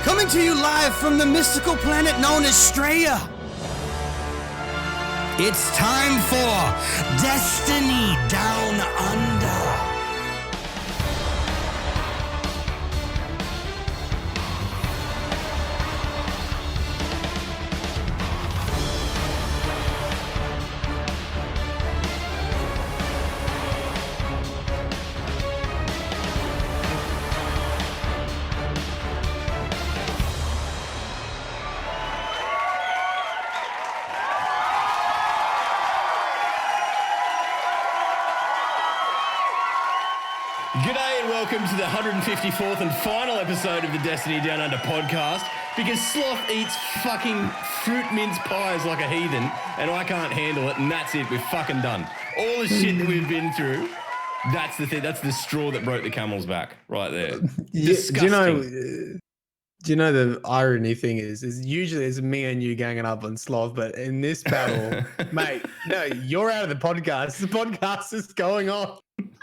Coming to you live from the mystical planet known as Straya. It's time for Destiny Down Under. G'day and welcome to the 154th and final episode of the Destiny Down Under podcast, because Sloth eats fucking fruit mince pies like a heathen and I can't handle it, and that's it, we're fucking done. All the shit that we've been through, that's the thing, that's the straw that broke the camel's back right there. Disgusting. Do you know the irony thing is usually it's me and you ganging up on Sloth, but in this battle, mate, no, you're out of the podcast. The podcast is going on.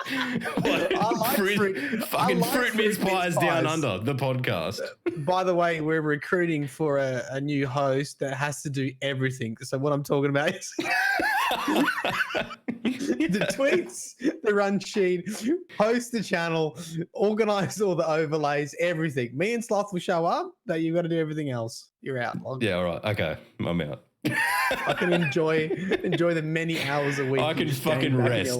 I like fruit mince pies down under the podcast. By the way, we're recruiting for a new host that has to do everything. So what I'm talking about is the tweets, the run sheet, host the channel, organize all the overlays, everything. Me and Sloth will show up, but you've got to do everything else. You're out. Yeah, all right. Okay, I'm out. I can enjoy the many hours a week. I can fucking rest.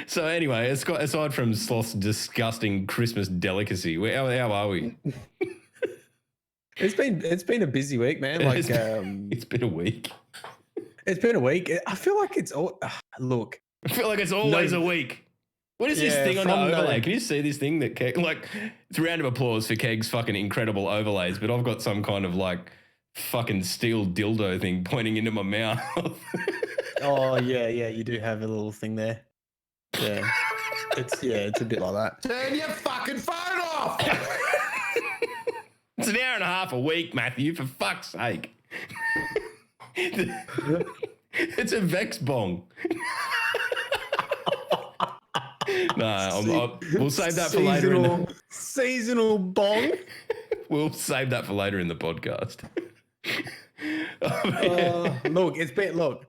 So anyway, aside from Sloth's disgusting Christmas delicacy, how are we? It's been a busy week, man. Like it's been a week. It's been a week. I feel like it's all. Look, I feel like it's always a week. What is this thing on the overlay? Can you see this thing that Keg, like, it's a round of applause for Keg's fucking incredible overlays, but I've got some kind of like fucking steel dildo thing pointing into my mouth. Oh yeah, you do have a little thing there. Yeah. It's a bit like that. Turn your fucking phone off! It's an hour and a half a week, Matthew, for fuck's sake. It's a Vex bong. No, we'll save that for later. Seasonal bong. We'll save that for later in the podcast. Look,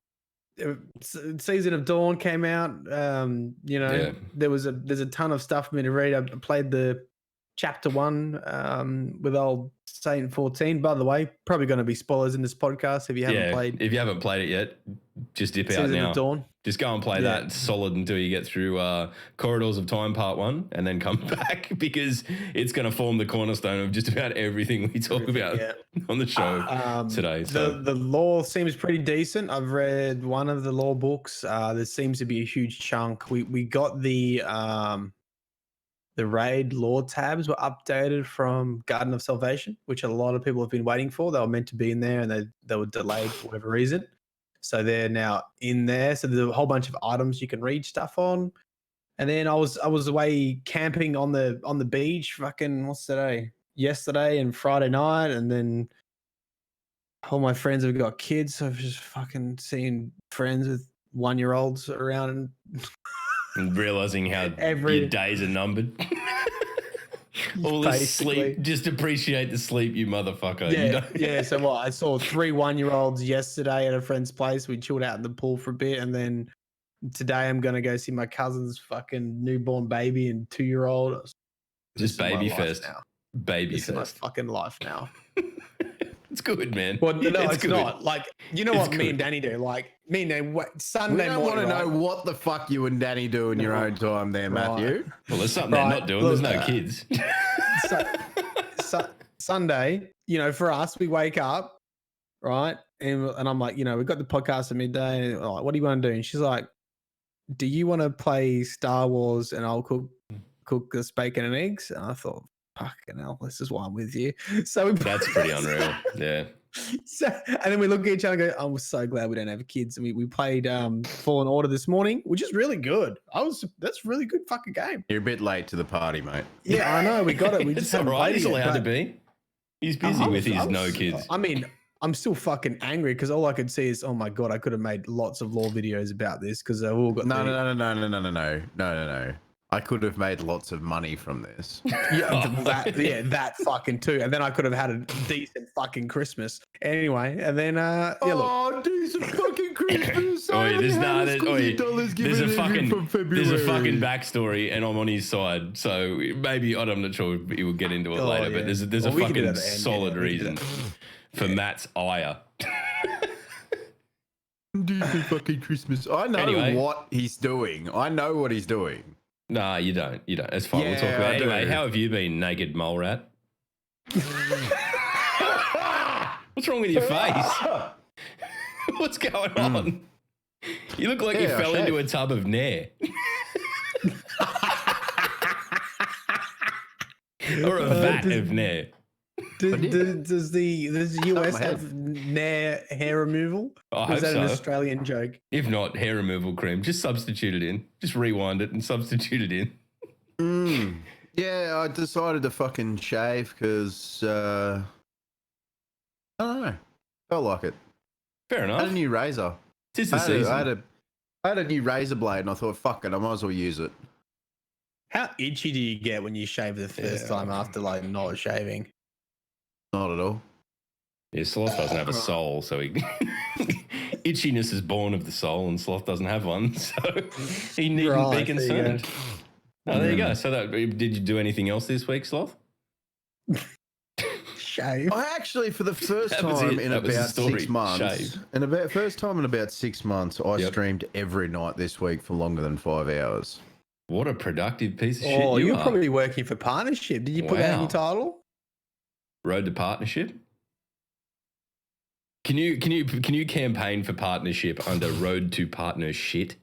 Season of Dawn came out. There's a ton of stuff for me to read. I played the chapter 1 with old Saint 14. By the way, probably going to be spoilers in this podcast if you haven't played. If you haven't played it yet, just dip out Season now. Of Dawn. Just go and play that solid until you get through Corridors of Time Part 1 and then come back, because it's going to form the cornerstone of just about everything we talk about on the show today. So. The lore seems pretty decent. I've read one of the lore books. There seems to be a huge chunk. We got the raid lore tabs were updated from Garden of Salvation, which a lot of people have been waiting for. They were meant to be in there and they were delayed for whatever reason. So they're now in there. So there's a whole bunch of items you can read stuff on. And then I was away camping on the beach. Fucking what's today? Yesterday and Friday night, and then all my friends have got kids. So I've just fucking seen friends with 1-year-olds around and realizing how your days are numbered. All this sleep, just appreciate the sleep, you motherfucker. Yeah. So what? I saw 3 1-year-olds yesterday at a friend's place. We chilled out in the pool for a bit, and then today I'm gonna go see my cousin's fucking newborn baby and 2-year-old. Just baby first. Baby first. This is my fucking life now. It's good, man. Well, no, it's not. Like, you know what me and Danny do? Like, me and Danny, Sunday morning. We don't want to know what the fuck you and Danny do in your own time there, Matthew. Well, there's something they're not doing. Look, there's no kids. Sunday, for us, we wake up, right? And I'm like, we've got the podcast at midday. And like, what do you want to do? And she's like, do you want to play Star Wars and I'll cook us bacon and eggs? And I thought, fucking hell, this is why I'm with you. So that's pretty unreal. Yeah. So, and then we look at each other and go, I'm so glad we don't have kids. And we played Fallen Order this morning, which is really good. That's a really good fucking game. You're a bit late to the party, mate. Yeah, I know. We got it. We just haven't played it. He's allowed to be. He's busy with his no kids. I mean, I'm still fucking angry because all I could see is, oh my God, I could have made lots of lore videos about this because they've all got No. I could have made lots of money from this. That fucking too. And then I could have had a decent fucking Christmas. Anyway, and then look. Oh, decent fucking Christmas. Oh, yeah, there's a fucking from February. there's a fucking backstory, and I'm on his side. So maybe I'm not sure if he will get into it later, but there's a fucking solid reason for Matt's ire. Decent fucking Christmas. I know what he's doing. I know what he's doing. Nah, you don't. You don't. It's fine. Yeah, We'll talk about it. I Anyway, do. how have you been, naked mole rat? What's wrong with your face? What's going on? You look like you Yeah, fell into a tub of Nair. Or a vat of Nair. Does the US have Nair hair removal? I Or hope is that so. an Australian joke? If not, hair removal cream. Just substitute it in. Just rewind it and substitute it in. Yeah, I decided to fucking shave because I don't know. Felt like it. Fair I enough. had a new razor. Tis the season. I had a new razor blade, and I thought, fuck it, I might as well use it. How itchy do you get when you shave the first time after like not shaving? Not at all. Yeah, Sloth doesn't have a soul, so he itchiness is born of the soul, and Sloth doesn't have one, so he needn't be concerned. Oh, there you go. So, did you do anything else this week, Sloth? Shave. I actually, for the first That was time it. in That was the about story. 6 months, Shave. first time in about 6 months, I Yep. streamed every night this week for longer than 5 hours. What a productive piece of shit Oh, you you're are. probably working for Partnership. Did you put that in Wow. your title? Road to partnership. Can you campaign for partnership under Road to Partner shit?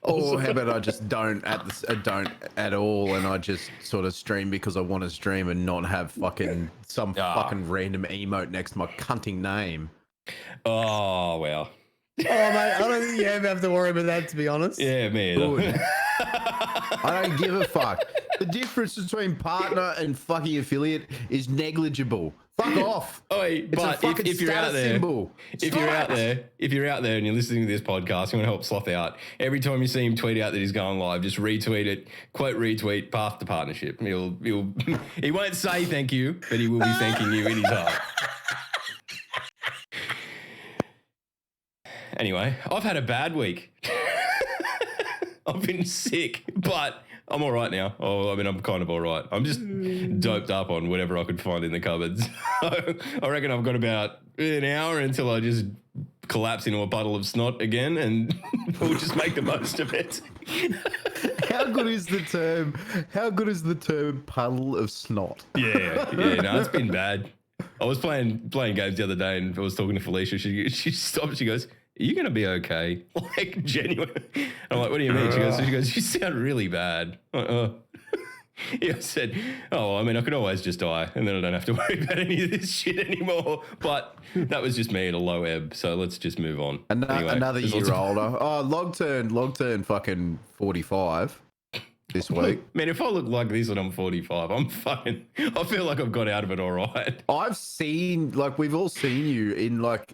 Or how about I just don't at all, and I just sort of stream because I want to stream and not have fucking some fucking random emote next to my cunting name. Oh well. Oh, mate, I don't think you ever have to worry about that, to be honest. Yeah, me Good. either. I don't give a fuck. The difference between partner and fucking affiliate is negligible. Fuck off. Oi, It's a but fucking if you're out status there, symbol. if you're out there and you're listening to this podcast, you want to help Sloth out. Every time you see him tweet out that he's going live, just retweet it, quote retweet, path to partnership. He'll he won't say thank you, but he will be thanking you in his heart. Anyway, I've had a bad week. I've been sick, but I'm all right now. Oh, I mean, I'm kind of all right. I'm just doped up on whatever I could find in the cupboards. So I reckon I've got about an hour until I just collapse into a puddle of snot again, and we'll just make the most of it. How good is the term? How good is the term puddle of snot? Yeah, no, it's been bad. I was playing games the other day, and I was talking to Felicia. She stopped. She goes, "Are you going to be okay?" Like, genuine. I'm like, "What do you mean?" She goes, "You sound really bad." Yeah, I said, "Oh, I mean, I could always just die, and then I don't have to worry about any of this shit anymore." But that was just me at a low ebb, so let's just move on. Anyway, Another there's year lots of- older. Oh, log turn fucking 45 this week. Man, if I look like this when I'm 45, I feel like I've got out of it all right. I've seen, like, we've all seen you in like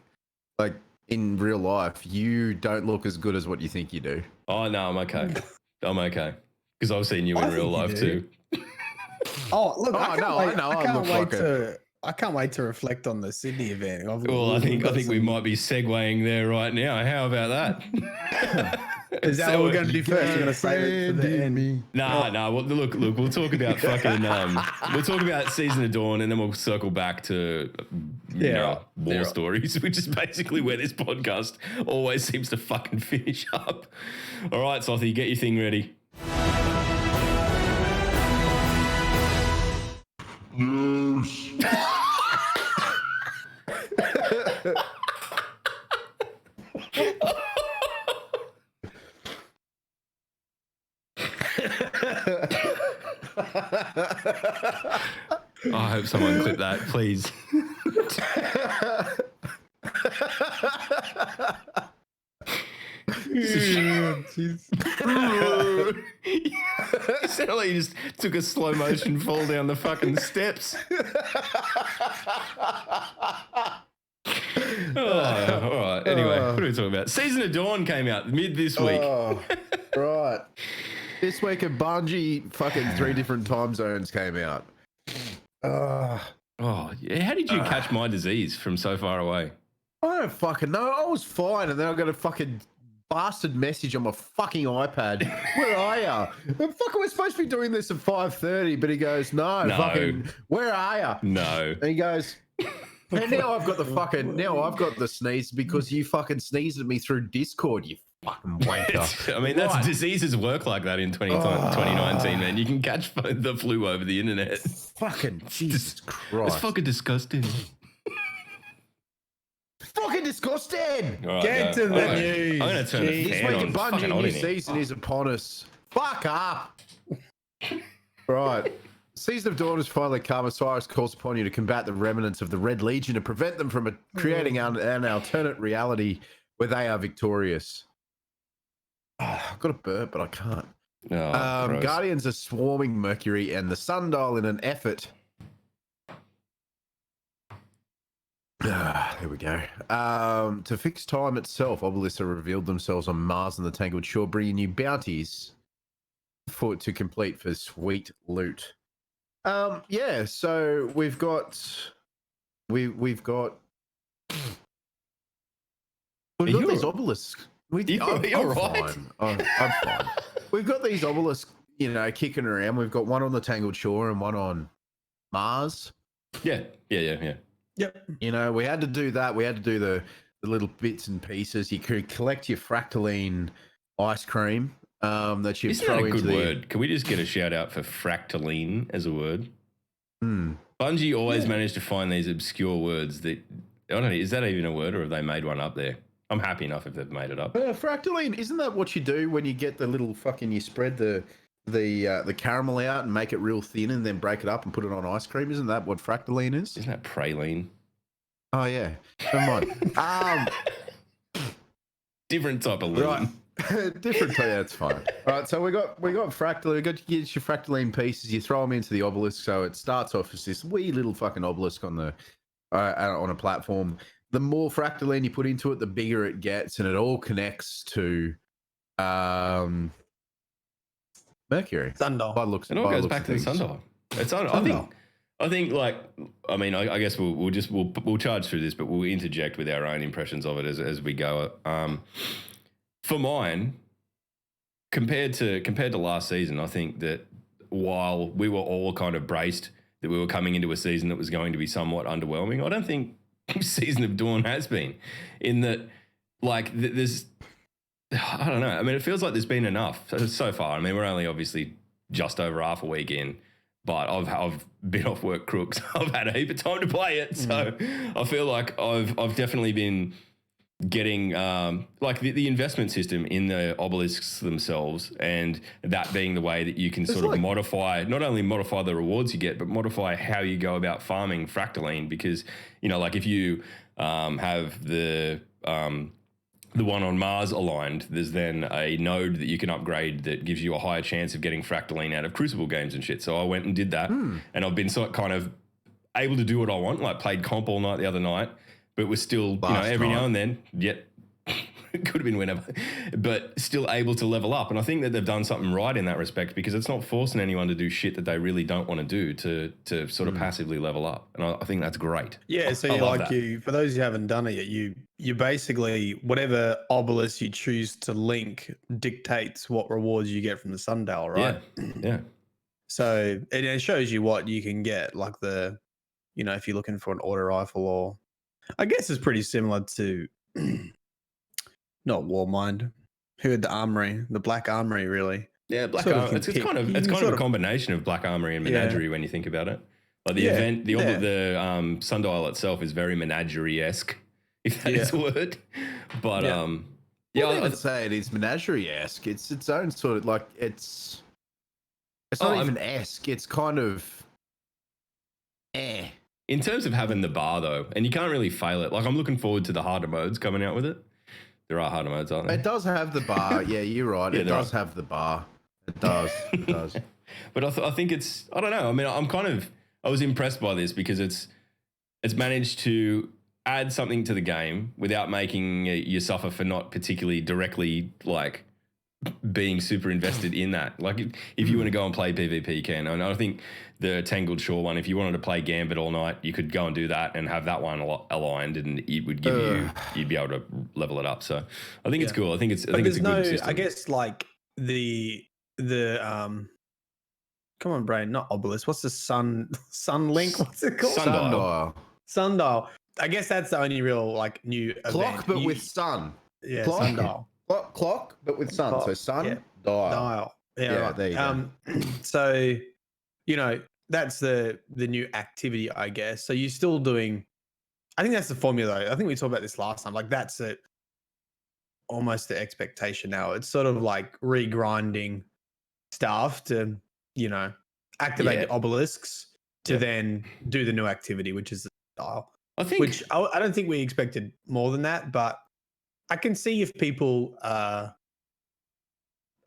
in real life. You don't look as good as what you think you do. Oh, no, I'm okay. I'm okay. Because I've seen you in real life too. Oh, look, Oh, I can't no, wait. I know, I I can't look wait like to. I can't wait to reflect on the Sydney event. Well, I think we might be segueing there right now. How about that? Is that what we're going to do first? We're going to save it for the end. Nah. Well, look. We'll talk about fucking. We'll talk about Season of Dawn, and then we'll circle back to war stories, which is basically where this podcast always seems to fucking finish up. All right, Slothy, get your thing ready. I hope someone clip that, please. It sounded like you just took a slow motion fall down the fucking steps. Oh, all right. Anyway, what are we talking about? Season of Dawn came out mid this week. Right. This week a Bungie fucking 3 different time zones came out. Oh, yeah. How did you catch my disease from so far away? I don't fucking know. I was fine, and then I got a fucking bastard message on my fucking iPad. Where are ya? The fuck, we're supposed to be doing this at 5:30, but he goes, no, fucking, where are ya? No. And he goes, and now I've got the sneeze because you fucking sneezed at me through Discord, you fucking wanker. I mean, that's diseases work like that in 2019, man. You can catch the flu over the internet. Fucking Jesus Christ. It's fucking disgusting. Fucking disgusting. Right, Get to the news. I'm going to turn the This fan week on. a Bungie new season is upon us. Fuck up. Right. Season of Dawn has finally come. Osiris calls upon you to combat the remnants of the Red Legion and prevent them from creating an alternate reality where they are victorious. I've got a burp, but I can't. Oh, Guardians are swarming Mercury and the Sundial in an effort. There we go. To fix time itself, obelisks have revealed themselves on Mars and the Tangled Shore, bringing new bounties to complete for sweet loot. Yeah. So we've got these obelisks. You're right. Fine. I'm fine. We've got these obelisks, kicking around. We've got one on the Tangled Shore and one on Mars. Yeah. Yep. We had to do that. We had to do the little bits and pieces. You could collect your fractaline ice cream that you throw into the... word? Can we just get a shout out for fractaline as a word? Bungie always managed to find these obscure words that, I don't know, is that even a word or have they made one up there? I'm happy enough if they've made it up. Fractaline, isn't that what you do when you get the little fucking, you spread the caramel out and make it real thin and then break it up and put it on ice cream? Isn't that what fractaline is? Isn't that praline? Oh, yeah. Never mind. Different type of lean. Right. Different, yeah, that's fine. All right, so we got fractaline. We got to get your fractaline pieces. You throw them into the obelisk, so it starts off as this wee little fucking obelisk on a platform. The more fractaline you put into it, the bigger it gets, and it all connects to Mercury. Sundial. It all goes back to the sundial. It's I think I guess we'll charge through this, but we'll interject with our own impressions of it as we go. For mine, compared to last season, I think that while we were all kind of braced that we were coming into a season that was going to be somewhat underwhelming, I don't think Season of Dawn has been, in that there's, I don't know. I mean, it feels like there's been enough so far. I mean, we're only obviously just over half a week in, but I've been off work crooks. I've had a heap of time to play it, so I feel like I've definitely been getting the investment system in the obelisks themselves, and that being the way that you can sort of modify, not only modify the rewards you get, but modify how you go about farming fractaline. Because if you have the one on Mars aligned, there's then a node that you can upgrade that gives you a higher chance of getting fractaline out of Crucible games and shit. So I went and did that, and I've been kind of able to do what I want. Like played comp all night the other night, but was still, every now and then, yet it could have been whenever, but still able to level up. And I think that they've done something right in that respect, because it's not forcing anyone to do shit that they really don't want to do to sort of passively level up. And I think that's great. Yeah, so for those who haven't done it yet, you basically, whatever obelisk you choose to link dictates what rewards you get from the sundial, right? Yeah. So it shows you what you can get, like if you're looking for an auto rifle, or I guess it's pretty similar to not Warmind, who had the armory, the Black Armory, really. Yeah, Black Armory. It's kind of a combination of Black Armory and Menagerie when you think about it. Like the sundial itself is very Menagerie-esque, if that is a word. But I'd say it is Menagerie-esque. It's its own sort of it's not even esque. It's kind of In terms of having the bar, though, and you can't really fail it. Like, I'm looking forward to the harder modes coming out with it. There are harder modes, aren't there? It does have the bar. Yeah, you're right. It does have the bar. It does. It does. But I think it's, I don't know. I mean, I was impressed by this because it's managed to add something to the game without making you suffer for not particularly directly, being super invested in that. Like if you want to go and play PvP, you can. And I think the Tangled Shore one, if you wanted to play Gambit all night, you could go and do that and have that one aligned, and it would give you'd be able to level it up. So I think it's cool. I think it's a good system. I guess like the come on, brain, not obelisk. What's the sun link? What's it called? Sundial. Sundial. I guess that's the only real like new Clock, event. but with sun. Yeah, Clock. sundial. Clock, but with sun. Clock, So sun, yeah. dial. Yeah, right. There you go. So, that's the new activity, I guess. So you're still doing. I think that's the formula. I think we talked about this last time. Like that's it. Almost the expectation now. It's sort of like regrinding stuff to, activate the obelisks to then do the new activity, which is the style. Which I don't think we expected more than that, but I can see if people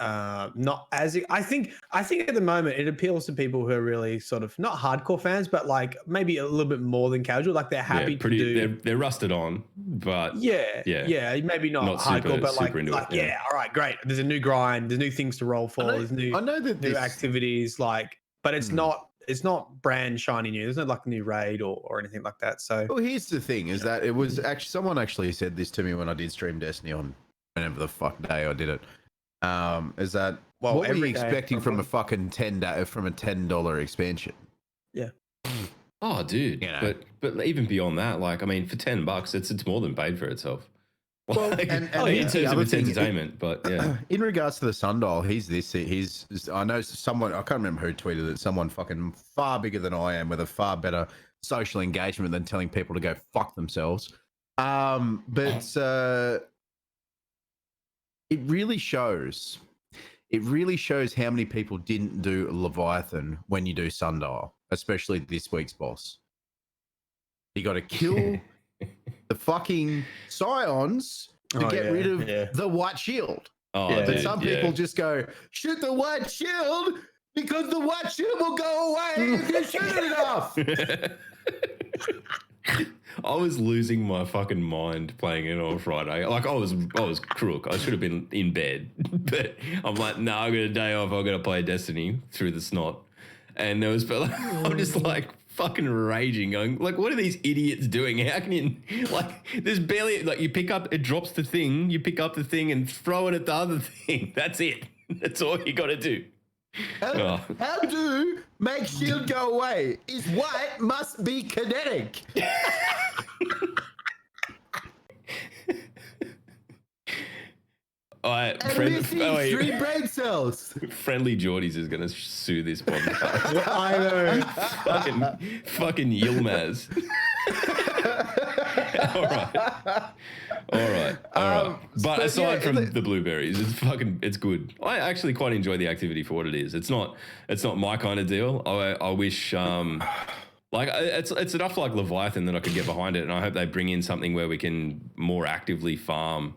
not as I think at the moment it appeals to people who are really sort of not hardcore fans, but like maybe a little bit more than casual. Like they're happy to do. They're rusted on, but maybe not hardcore, but like all right, great. There's a new grind. There's new things to roll for. There's new activities. Like, but it's not brand shiny new. There's no like new raid or anything like that. So well, here's the thing: is that it was actually someone actually said this to me when I did stream Destiny on whenever the fuck day I did it. Is that what were you expecting from a fucking $10 expansion? Yeah. Oh, dude. But even beyond that, like I mean, for $10, it's more than paid for itself. Well, like, in terms of its entertainment, but yeah. In regards to the sundial, I know someone, I can't remember who tweeted it. Someone fucking far bigger than I am with a far better social engagement than telling people to go fuck themselves. But it really shows how many people didn't do Leviathan when you do Sundial, especially this week's boss. You got to kill the fucking Scions to get rid of the white shield. But some people just go, shoot the white shield because the white shield will go away if you shoot it enough. I was losing my fucking mind playing it on Friday. Like I was crook. I should have been in bed, but I'm like, no, I got a day off. I got to play Destiny through the snot, and there was, I'm just like fucking raging, going like, what are these idiots doing? How can you like? There's barely like you pick up, it drops the thing, you pick up the thing and throw it at the other thing. That's it. That's all you got to do. How do make shield go away? Is white must be kinetic. Three brain cells. Friendly Geordies is going to sue this podcast. I know. fucking Yilmaz. All right. But aside from the blueberries, it's good. I actually quite enjoy the activity for what it is. It's not my kind of deal. I wish it's enough like Leviathan that I could get behind it, and I hope they bring in something where we can more actively farm.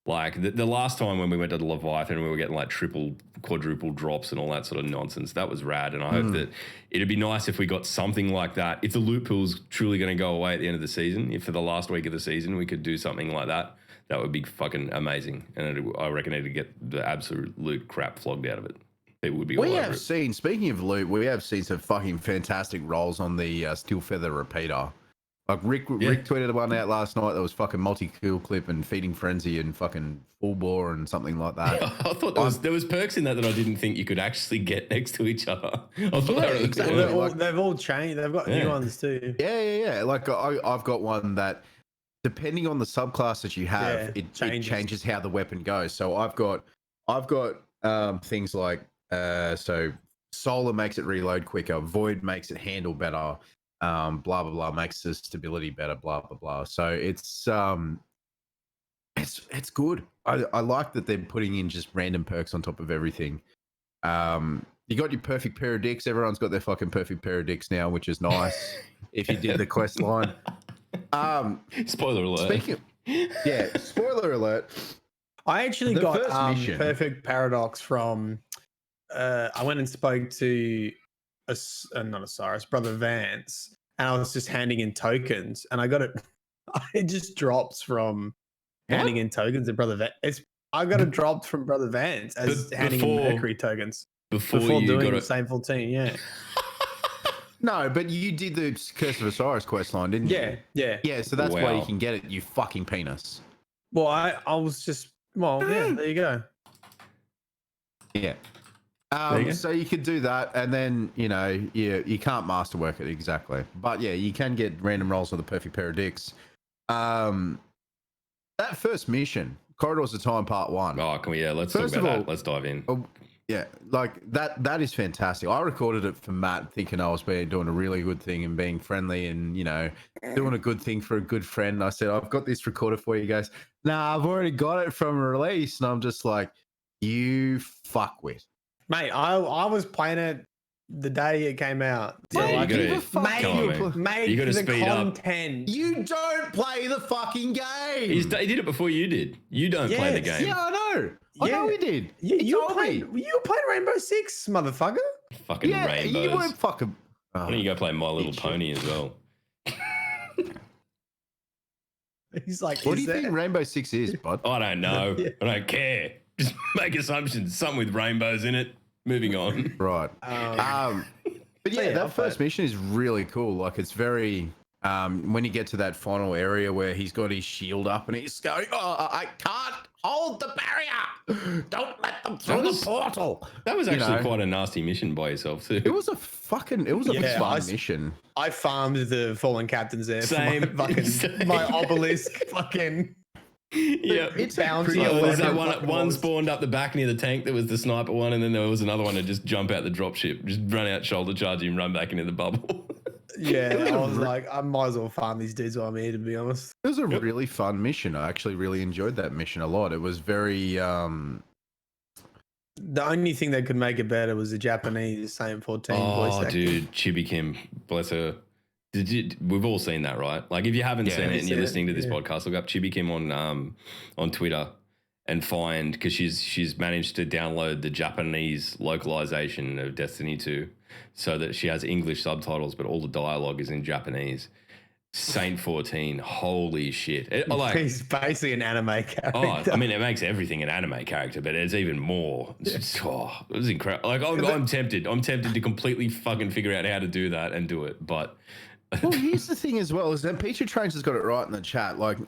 Like the last time when we went to the Leviathan, we were getting like triple, quadruple drops and all that sort of nonsense. That was rad. And I hope that it'd be nice if we got something like that. If the loot pool's truly going to go away at the end of the season, if for the last week of the season we could do something like that, that would be fucking amazing. And I reckon it'd get the absolute crap flogged out of it. People would be all over it. Speaking of loot, we have seen some fucking fantastic rolls on the Steel Feather Repeater. Like Rick tweeted one out last night that was fucking multi-kill clip and feeding frenzy and fucking full bore and something like that. I thought there was perks in that I didn't think you could actually get next to each other. I thought exactly. They've all changed. They've got new ones too. Yeah. Like I've got one that depending on the subclass that you have, it changes how the weapon goes. So I've got things like so Solar makes it reload quicker, Void makes it handle better. Blah blah blah makes the stability better, blah blah blah. So it's good. I like that they're putting in just random perks on top of everything. You got your perfect pair of dicks. Everyone's got their fucking perfect pair of dicks now, which is nice. If you did the quest line. Spoiler alert. Spoiler alert. I actually got perfect paradox from. I went and spoke to. Not Osiris, Brother Vance, and I was just handing in tokens, and I got it. It just drops from handing in tokens to Brother Vance. I got it dropped from Brother Vance as handing in Mercury tokens before you doing got the it. same 14. Yeah. No, but you did the Curse of Osiris quest line, didn't you? Yeah, so that's why you Wow. can get it, you fucking penis. Well, I was just there you go. Yeah. There you go. So you could do that, and then you can't masterwork it exactly, but yeah, you can get random rolls with a perfect pair of dicks. That first mission, Corridors of Time Part 1. Oh, can we? Yeah, let's First talk of about all- that. Let's dive in. Yeah, like that is fantastic. I recorded it for Matt, thinking I was doing a really good thing and being friendly and doing a good thing for a good friend. I said, I've got this recorded for you guys. Nah, I've already got it from a release, and I'm just like, you fuckwit. Mate, I was playing it the day it came out. Yeah, you like, gotta- Give a fuck. come on, man. made You gotta the speed up. content. You don't play the fucking game. He did it before you did. You don't play the Yes, game. Yeah, I know. I know he did. Yeah, He you told played me. Rainbow Six, motherfucker. Fucking Yeah, rainbows. you weren't fucking. Why don't you go play My Little Shit. Pony as well? He's like, What do is you think that- Rainbow Six is, bud? I don't know. Yeah. I don't care. Just make assumptions. Something with rainbows in it. Moving on. Right. But yeah, yeah, I'll that first mission is really cool. Like, it's very. When you get to that final area where he's got his shield up and he's going, "Oh, I can't hold the barrier. Don't let them through the portal." That was actually quite a nasty mission by yourself too. It was a fun I- mission. I farmed the fallen captains there. Same. For my fucking Same. my obelisk fucking Yeah, It's bounty. pretty- or was that whatever it one was. spawned up the back near the tank that was the sniper one, and then there was another one to just jump out the dropship, just run out, shoulder charge him, run back into the bubble. Yeah, I was like, I might as well farm these dudes while I'm here, to be honest. It was a really fun mission. I actually really enjoyed that mission a lot. It was very. The only thing that could make it better was the Japanese same 14 voice Oh, acting. dude, Chibi Kim, bless her. We've all seen that, right? Like, if you haven't Yeah, seen it and you're seen it, listening to this yeah. podcast, look up Chibi Kim on Twitter and find, because she's managed to download the Japanese localization of Destiny 2 so that she has English subtitles, but all the dialogue is in Japanese. Saint 14, holy shit! He's basically an anime character. Oh, I mean, it makes everything an anime character, but it's even more. It was incredible. Like, I'm tempted. I'm tempted to completely fucking figure out how to do that and do it. But Well, here's the thing as well, is that Peter Trains has got it right in the chat. Like,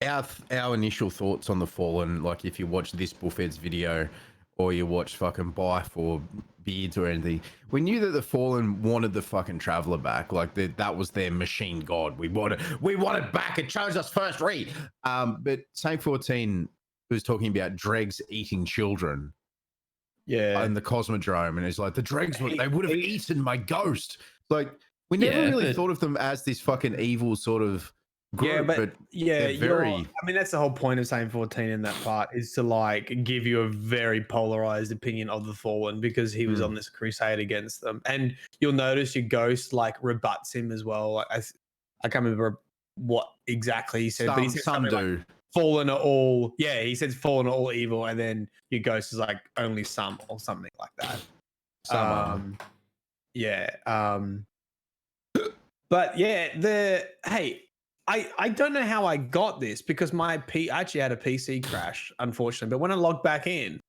our initial thoughts on the Fallen, like if you watch this Buffhead's video or you watch fucking Bife or Beards or anything, we knew that the Fallen wanted the fucking Traveler back. Like that was their machine god. We wanted back. It chose us first read. But Saint 14 was talking about dregs eating children yeah. in the Cosmodrome, and it's like the dregs they would have eaten my ghost. Like, we never Yeah, really but- thought of them as this fucking evil sort of group, Yeah, but yeah, they're very. I mean, that's the whole point of saying 14 in that part, is to like give you a very polarized opinion of the Fallen, because he was on this crusade against them. And you'll notice your ghost like rebuts him as well. Like, I can't remember what exactly he said, but he said Some something like, do. Fallen are all, yeah, he says Fallen are all evil, and then your ghost is like only some or something like that. Some are. Yeah. But yeah, I don't know how I got this, because I actually had a PC crash, unfortunately. But when I logged back in,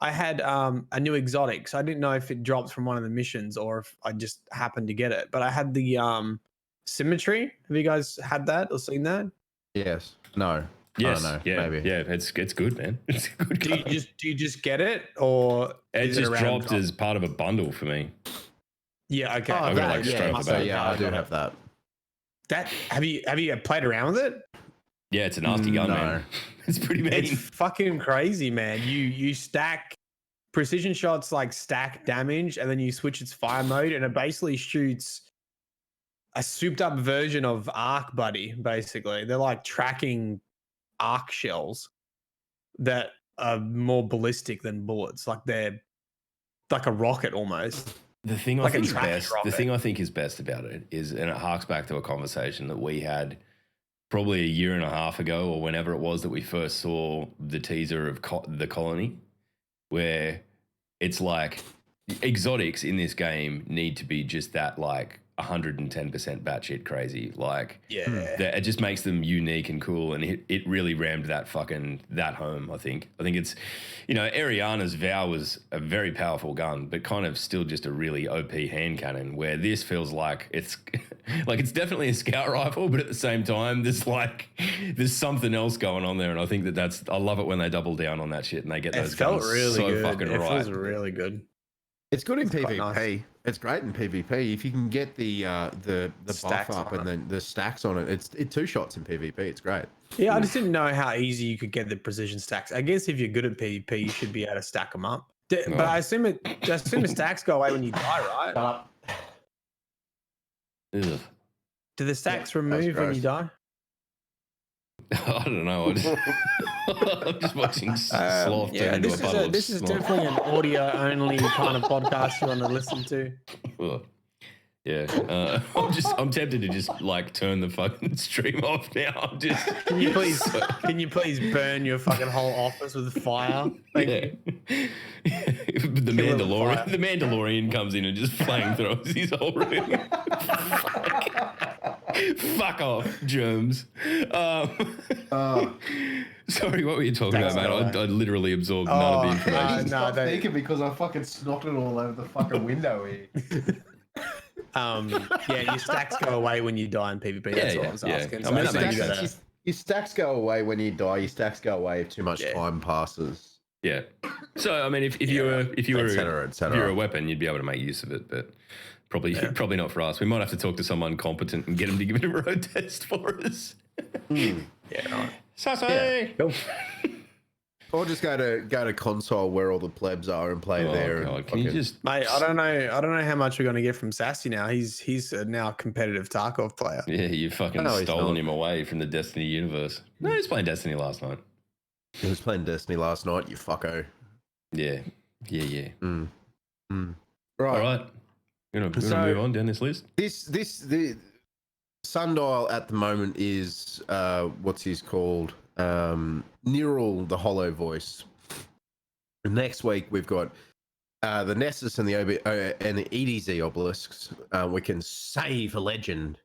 I had a new exotic, so I didn't know if it dropped from one of the missions or if I just happened to get it. But I had the Symmetry. Have you guys had that or seen that? Yes. No. yes, I don't know. yeah, Maybe. yeah, it's good, man. It's a good. Do you card. do you just get it, or It is it just around dropped as part of a bundle for me. Yeah, okay. Oh, I've got, that, like, straight yeah. off the So bat. yeah, I do got have it. that. That have you played around with it? Yeah, it's a nasty gun, No. man. It's pretty mean. It's fucking crazy, man. You stack precision shots, like stack damage, and then you switch its fire mode, and it basically shoots a souped up version of Arc Buddy. Basically, they're like tracking arc shells that are more ballistic than bullets. Like they're like a rocket almost. The thing Like a I think is tracking best. The rocket. thing I think is best about it is, and it harks back to a conversation that we had probably a year and a half ago, or whenever it was that we first saw the teaser of the Colony, where it's like exotics in this game need to be just that, like 110% batshit crazy. Like, Yeah. it just makes them unique and cool, and it really rammed that home. I think it's, Ariana's Vow was a very powerful gun, but kind of still just a really OP hand cannon. Where this feels like it's like it's definitely a scout rifle, but at the same time, there's something else going on there, and I think I love it when they double down on that shit and they get those guns so good. fucking it right. feels really good. It's good in PvP. Nice. It's great in PvP. If you can get the buff up and then the stacks on it, it's 2 shots in PvP. It's great. Yeah, I just didn't know how easy you could get the precision stacks. I guess if you're good at PvP, you should be able to stack them up. But I assume the stacks go away when you die, right? Ugh. Do the stacks remove when you die? I don't know. I'm just watching Sloth turn into a puddle of this is snot. definitely an audio only kind of podcast you want to listen to. Ugh. Yeah, I'm tempted to just like turn the fucking stream off now. Can you please burn your fucking whole office with fire? The Mandalorian comes in and just flamethrows his whole room. Fuck off, germs. Sorry, what were you talking about, mate? I literally absorbed none of the information. I'm thinking because I fucking snotted all over the fucking window here. Your stacks go away when you die in PvP. That's what I was asking. I mean, that makes sense. Your stacks go away when you die. Your stacks go away if too much time passes. Yeah. So I mean, if you were a weapon, you'd be able to make use of it, but probably not for us. We might have to talk to someone competent and get them to give it a road test for us. Yeah, right. Sassy. Cool. Or just go to console where all the plebs are and play there. God. Can you just, mate? I don't know how much we're going to get from Sassy now. He's now a competitive Tarkov player. Yeah, you fucking stolen him away from the Destiny universe. No, he was playing Destiny last night. He was playing Destiny last night. You fucko. Yeah. Right. All right. We're gonna move on down this list. The Sundial at the moment is what's he's called? Neural the Hollow Voice. Next week we've got the Nessus and the and the EDZ obelisks. We can save a legend.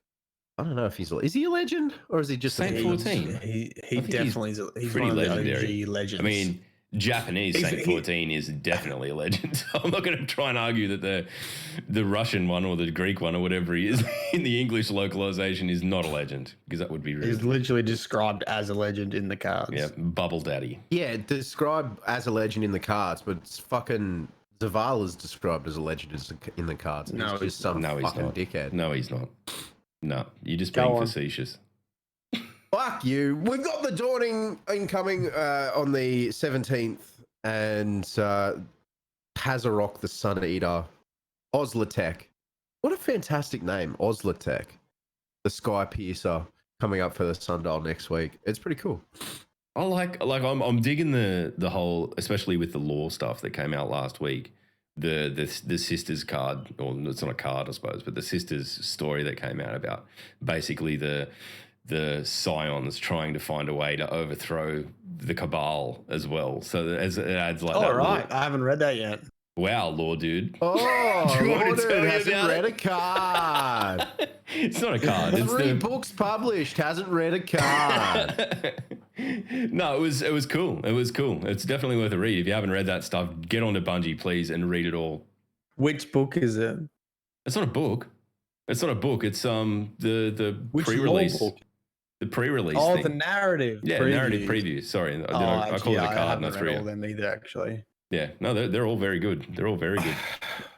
I don't know if is he a legend or is he just Saint 14? He definitely is. He's pretty one of the legendary. OG legends. I mean, Japanese Saint 14 is definitely a legend. I'm not going to try and argue that the Russian one or the Greek one or whatever he is in the English localization is not a legend, because that would be rude. He's literally described as a legend in the cards. Yeah, Bubble Daddy. Yeah, described as a legend in the cards, but it's fucking Zavala is described as a legend in the cards. No, he's just some he's fucking not. dickhead. No, he's not. No, you're just being facetious. Fuck you. We've got the Dawning incoming on the 17th, and Pazarok the Sun Eater, Ozlatek. What a fantastic name, Ozlatek. The Sky Piercer coming up for the Sundial next week. It's pretty cool. I I'm digging the whole, especially with the lore stuff that came out last week. The sisters card, or it's not a card, I suppose, but the sisters story that came out about basically the Scions trying to find a way to overthrow the Cabal as well. So as it adds like that. Right. I haven't read that yet. Wow, lore dude. Oh, Do you want to tell me hasn't about read it? a card. It's not a card. It's 3 books published, hasn't read a card. No, it was cool. It was cool. It's definitely worth a read. If you haven't read that stuff, get onto Bungie, please, and read it all. Which book is it? It's not a book. It's not a book. It's the Which pre-release. lore book? The pre-release. Oh, thing. the narrative. Yeah, preview. narrative preview. Sorry, I called it a card, not read all three. them either, actually. Yeah, no, they're all very good. They're all very good.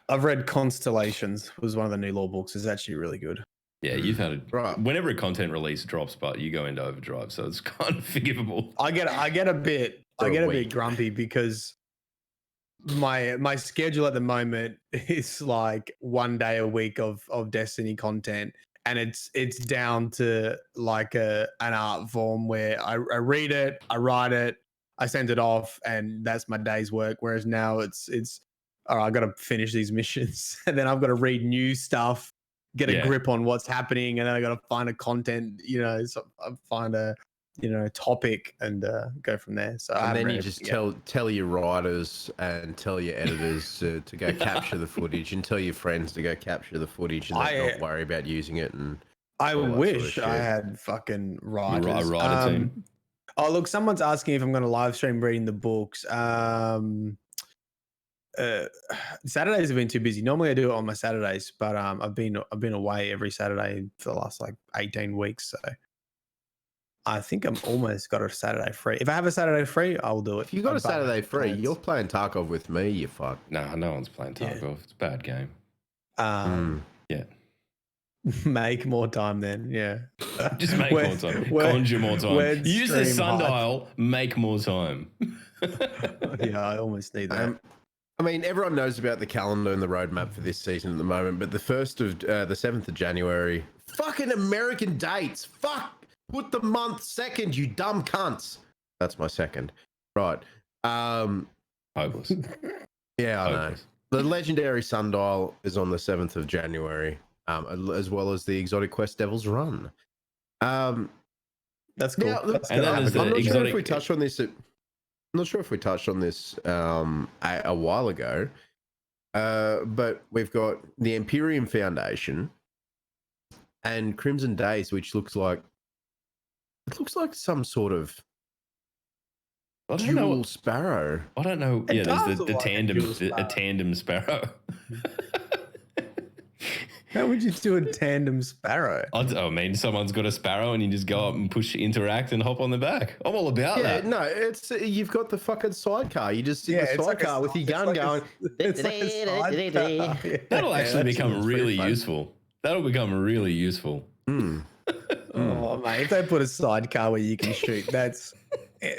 I've read Constellations. Was one of the new lore books. It's actually really good. Yeah, you've had it. Right. Whenever a content release drops, but you go into overdrive, so it's kind of forgivable. I get a bit grumpy because my schedule at the moment is like 1 day a week of Destiny content, and it's down to like an art form where I read it, I write it, I send it off, and that's my day's work. Whereas now it's all right, I got to finish these missions, and then I've got to read new stuff, get a grip on what's happening, and then I got to find a content, so I find a topic and go from there. So and then you just tell your writers and tell your editors to go capture the footage, and tell your friends to go capture the footage, and not worry about using it. And I wish I had fucking writers. A writer team. Oh, look, someone's asking if I'm going to live stream reading the books. Saturdays have been too busy. Normally I do it on my Saturdays, but I've been away every Saturday for the last 18 weeks. So I think I'm almost got a Saturday free. If I have a Saturday free, I'll do it. If you got a Saturday free, you're playing Tarkov with me, you fuck. No one's playing Tarkov. Yeah. It's a bad game. Yeah. Make more time then. Yeah. Just make more time. Conjure more time. Use the sundial. Make more time. Yeah, I almost need that. I mean, everyone knows about the calendar and the roadmap for this season at the moment, but the 7th of January, fucking American dates. Fuck, put the month second, you dumb cunts. That's my second. Right. Hopeless. Yeah, I know. The legendary sundial is on the 7th of January, as well as the Exotic Quest Devil's Run. That's cool. I'm not sure if we touched on this. I'm not sure if we touched on this a while ago, but we've got the Imperium Foundation and Crimson Days, which looks like some sort of dual sparrow. I don't know. Yeah, there's a tandem sparrow. How would you do a tandem sparrow? I mean, someone's got a sparrow and you just go up and push interact and hop on the back. I'm all about that. Yeah, no, it's you've got the fucking sidecar. You just sit in the sidecar with your gun going. That'll actually become really useful. That'll become really useful. Oh, mate, if they put a sidecar where you can shoot, that's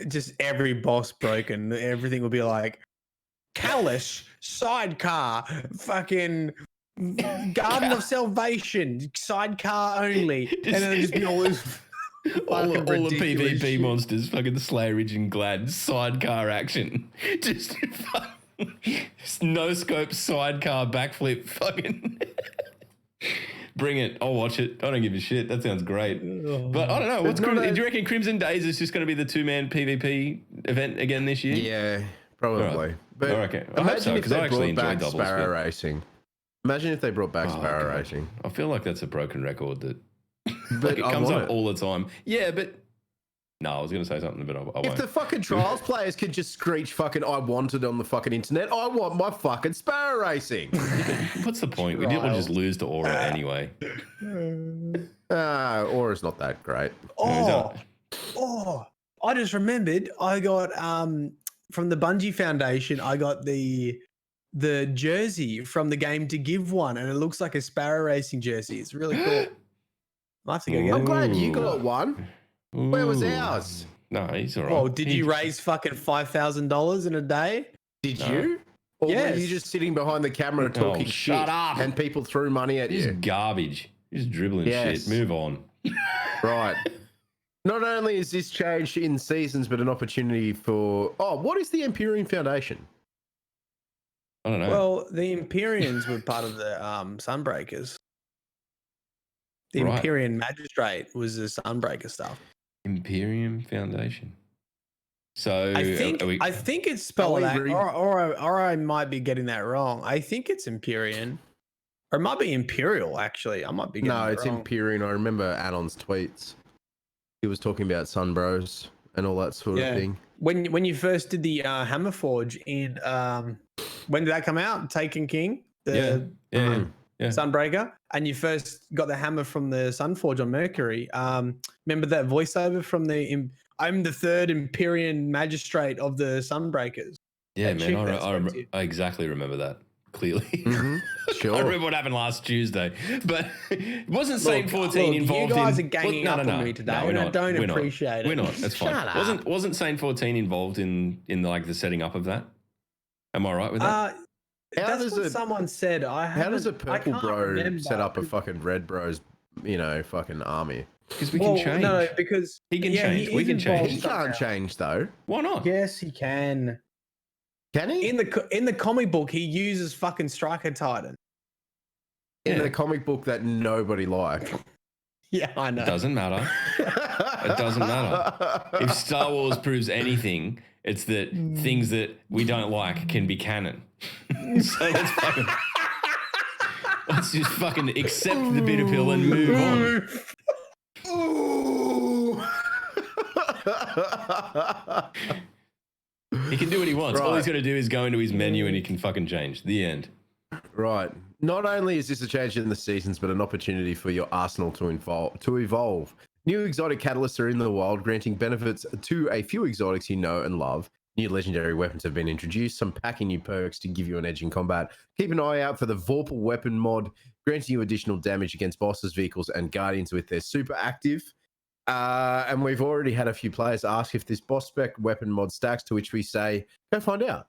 just every boss broken. Everything will be like, Kalish, sidecar, fucking Garden of Salvation, sidecar only. And then it'll just be all this all the PvP shit. Monsters, fucking the Slayer Ridge and Glad, sidecar action. Just no scope, sidecar, backflip, fucking... Bring it. I'll watch it. I don't give a shit. That sounds great. But I don't know. Do you reckon Crimson Days is just going to be the 2-man PvP event again this year? Yeah, probably. Right. But okay. I hope so, because I actually enjoy doubles. Sparrow racing. Imagine if they brought back Sparrow racing. I feel like that's a broken record that it comes up all the time. Yeah, but... No, I was going to say something, but I won't. If the fucking Trials players could just screech fucking I want it on the fucking internet, I want my fucking Sparrow racing. What's the point? We'll just lose to Aura anyway. Aura's not that great. I just remembered I got from the Bungie Foundation, I got the jersey from the game to give one, and it looks like a Sparrow racing jersey. It's really cool. I'll have to go get it. I'm glad you got one. Where was ours? No, he's all right. Oh, did you raise fucking $5,000 in a day? Did you? Or were you just sitting behind the camera talking shit? Shut up. And people threw money at you? Just garbage. Just dribbling shit. Move on. Right. Not only is this change in seasons, but an opportunity for... Oh, what is the Imperium Foundation? I don't know. Well, the Imperians were part of the Sunbreakers. The Imperium Magistrate was the Sunbreaker stuff. Imperium Foundation. So I think it's spelled that, or I might be getting that wrong. I think it's Empyrean, or it might be Imperial. Actually, I might be. Getting it's wrong. Empyrean. I remember Anon's tweets. He was talking about Sunbros and all that sort of thing. When you first did the Hammer Forge in when did that come out? Taken King. Sunbreaker, and you first got the hammer from the Sunforge on Mercury. Remember that voiceover from I'm the third Imperian magistrate of the Sunbreakers. Yeah, man, I exactly remember that clearly. Mm-hmm. Sure. I remember what happened last Tuesday, but it wasn't Saint 14 involved. You guys are ganging up on me today, and I don't appreciate it. We're not. That's fine. Shut up. Wasn't Saint 14 involved in the setting up of that? Am I right with that? That's what someone said. How does a purple bro set up a fucking red bro's, fucking army? Because we can change. No, because he can change. We can change. He can't change though. Why not? Yes, he can. Can he? In the comic book, he uses fucking Striker Titan. In the comic book that nobody liked. Yeah, I know. Doesn't matter. It doesn't matter. If Star Wars proves anything, it's that things that we don't like can be canon. So let's just fucking accept the bitter pill and move on. He can do what he wants. All he's got to do is go into his menu and he can fucking change. The end. Right. Not only is this a change in the seasons, but an opportunity for your arsenal to evolve. New exotic catalysts are in the wild, granting benefits to a few exotics you know and love. New legendary weapons have been introduced, some packing new perks to give you an edge in combat. Keep an eye out for the Vorpal weapon mod, granting you additional damage against bosses, vehicles, and guardians with their super active. And we've already had a few players ask if this boss spec weapon mod stacks, to which we say, go find out.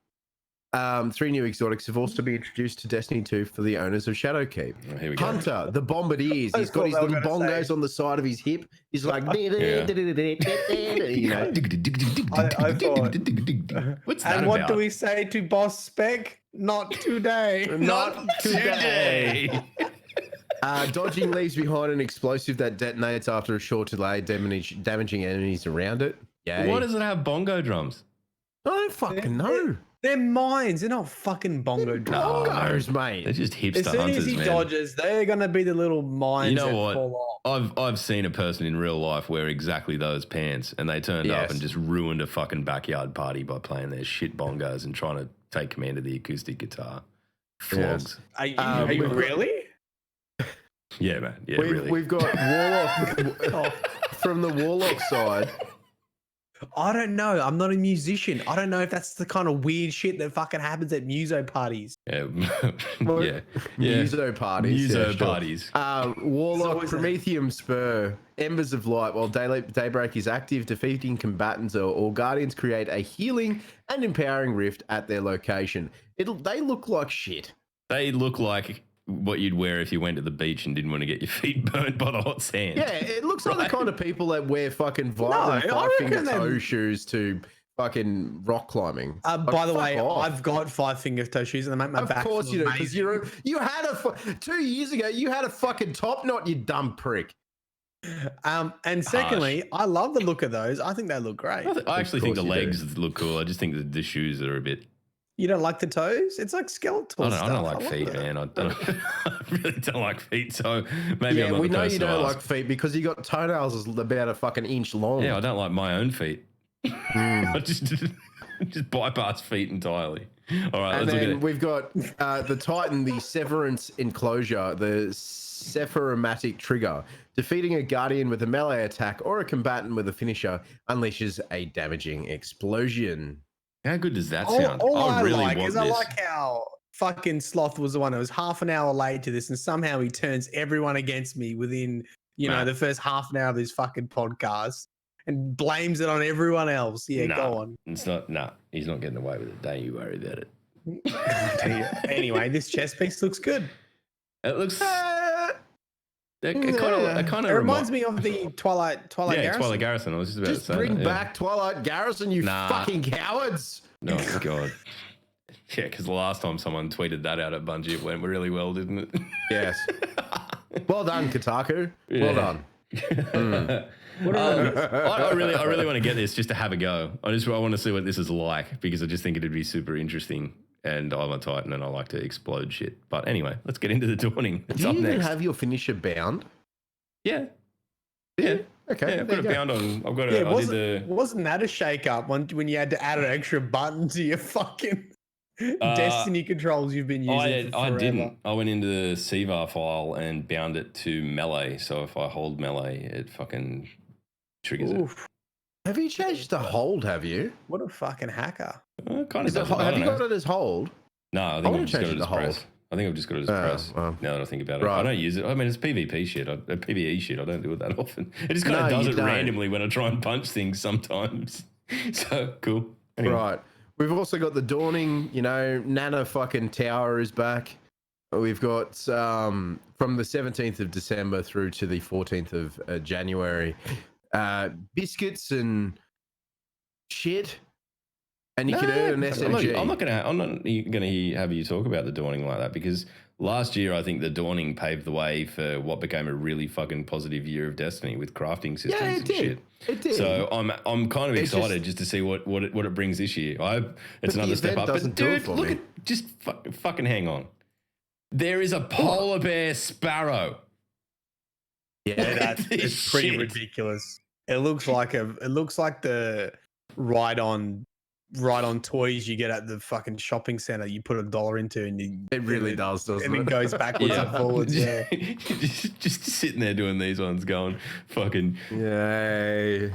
3 new exotics have also been introduced to Destiny 2 for the owners of Shadowkeep. Oh, here we go. Hunter, the bombardiers. He's got his little bongos on the side of his hip. He's like, you know. I thought. What's that And what about? do we say to boss spec? Not today. Not today. Dodging leaves behind an explosive that detonates after a short delay, damaging enemies around it. Yeah. Why does it have bongo drums? I don't fucking know. They're mines. They're not fucking bongo drums. Bongos, mate. They're just hipster As soon hunters, as he man. dodges, they're going to be the little mines You know that what? fall off. I've seen a person in real life wear exactly those pants, and they turned up Yes. and just ruined a fucking backyard party by playing their shit bongos and trying to take command of the acoustic guitar. Flogs. Are you really? Yeah, man. Yeah, really. We've got Warlock from the Warlock side. I don't know. I'm not a musician. I don't know if that's the kind of weird shit that fucking happens at muso parties. Yeah. Well, yeah. Muso parties. Muso yeah, sure. parties. Warlock, So is Prometheum Spur, Embers of Light. While Daybreak is active, defeating combatants or guardians create a healing and empowering rift at their location. They look like shit. They look like what you'd wear if you went to the beach and didn't want to get your feet burnt by the hot sand. Yeah, it looks like the kind of people that wear fucking violent No, I five-finger reckon toe they- shoes to fucking rock climbing. Like, By the fuck way, off. I've got 5-finger toe shoes and they make my Of back course feel you do, because amazing. you had 2 years ago. You had a fucking top knot, you dumb prick. And secondly, I love the look of those. I think they look great. I actually think the course you do. legs look cool. I just think that the shoes are a bit. You don't like the toes? It's like skeletal I stuff. don't like love feet, it. man. I really don't like feet. So maybe I'm Yeah, not we the know person you to don't ask. like feet because you got toenails about a fucking inch long. Yeah, I don't like my own feet. I just bypass feet entirely. All right, And let's look at then it. we've got the Titan, the Severance Enclosure, the Sephiromatic Trigger. Defeating a Guardian with a melee attack or a combatant with a finisher unleashes a damaging explosion. How good does that sound? All I really like want is this. I like how fucking Sloth was the one who was half an hour late to this, and somehow he turns everyone against me within, Nah. the first half an hour of this fucking podcast and blames it on everyone else. Yeah, Nah, go on. It's not. Nah, he's not getting away with it. Don't you worry about it. Anyway, this chess piece looks good. It looks. It kind It of reminds me of the Twilight Yeah, Garrison. Twilight Garrison. I was just about Just to say bring that, yeah. back Twilight Garrison, you Nah. fucking cowards. No, God. Yeah, because the last time someone tweeted that out at Bungie, it went really well, didn't it? Yes. Well done, Kotaku. Well done. I really want to get this just to have a go. I want to see what this is like because I just think it'd be super interesting. And I'm a Titan and I like to explode shit. But anyway, let's get into the Dawning. It's Do you up even next. have your finisher bound? Yeah. Yeah. Okay. Yeah, I've there got you it go. bound on. I've got Yeah, it. I did the. wasn't that a shake up when you had to add an extra button to your fucking Destiny controls you've been using? I for didn't. I went into the CVAR file and bound it to melee. So if I hold melee, it fucking triggers Oof, Have you changed the hold, have you? what a fucking hacker. it. Kind of Is it, does. I have don't you know. got it as hold? No, I I think wanna I've just got change it it as to press. hold. I think I've just got it as Oh, press. well. Now that I think about it, Right. I don't use it. I mean, it's PvP shit, PvE shit. I don't do it that often. It just kind of No, does you it don't. randomly when I try and punch things sometimes. So cool. Anyway. Right. We've also got the Dawning, Nana fucking Tower is back. We've got from the 17th of December through to the 14th of January, biscuits and shit. and you can earn an SMG. I'm not gonna have you talk about the Dawning like that, because last year I think the Dawning paved the way for what became a really fucking positive year of Destiny with crafting systems and shit. It did. So I'm kind of excited just to see what it brings this year. I hope it's another step up. But dude, look at fucking hang on. There is a polar bear sparrow. Yeah, it's pretty ridiculous. It looks like the ride on toys you get at the fucking shopping center. You put $1 into, and it really does, doesn't it? And it goes backwards and forwards. Yeah, just sitting there doing these ones, going fucking yay.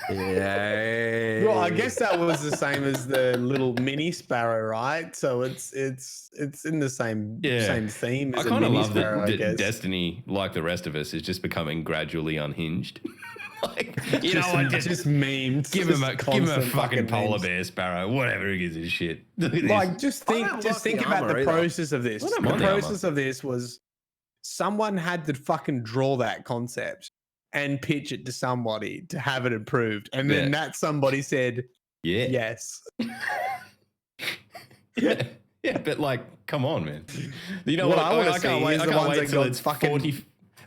Yay. Well, I guess that was the same as the little mini sparrow, right? So it's in the same theme. As I kind of love sparrow, that Destiny, like the rest of us, is just becoming gradually unhinged. Like, just memes. Give him a fucking polar bear sparrow, whatever he gives a shit. Like, just think about the process of this. The process of this was someone had to fucking draw that concept and pitch it to somebody to have it approved, and then that somebody said, yes. Yeah, but like, come on, man. You know what? I can't wait till it's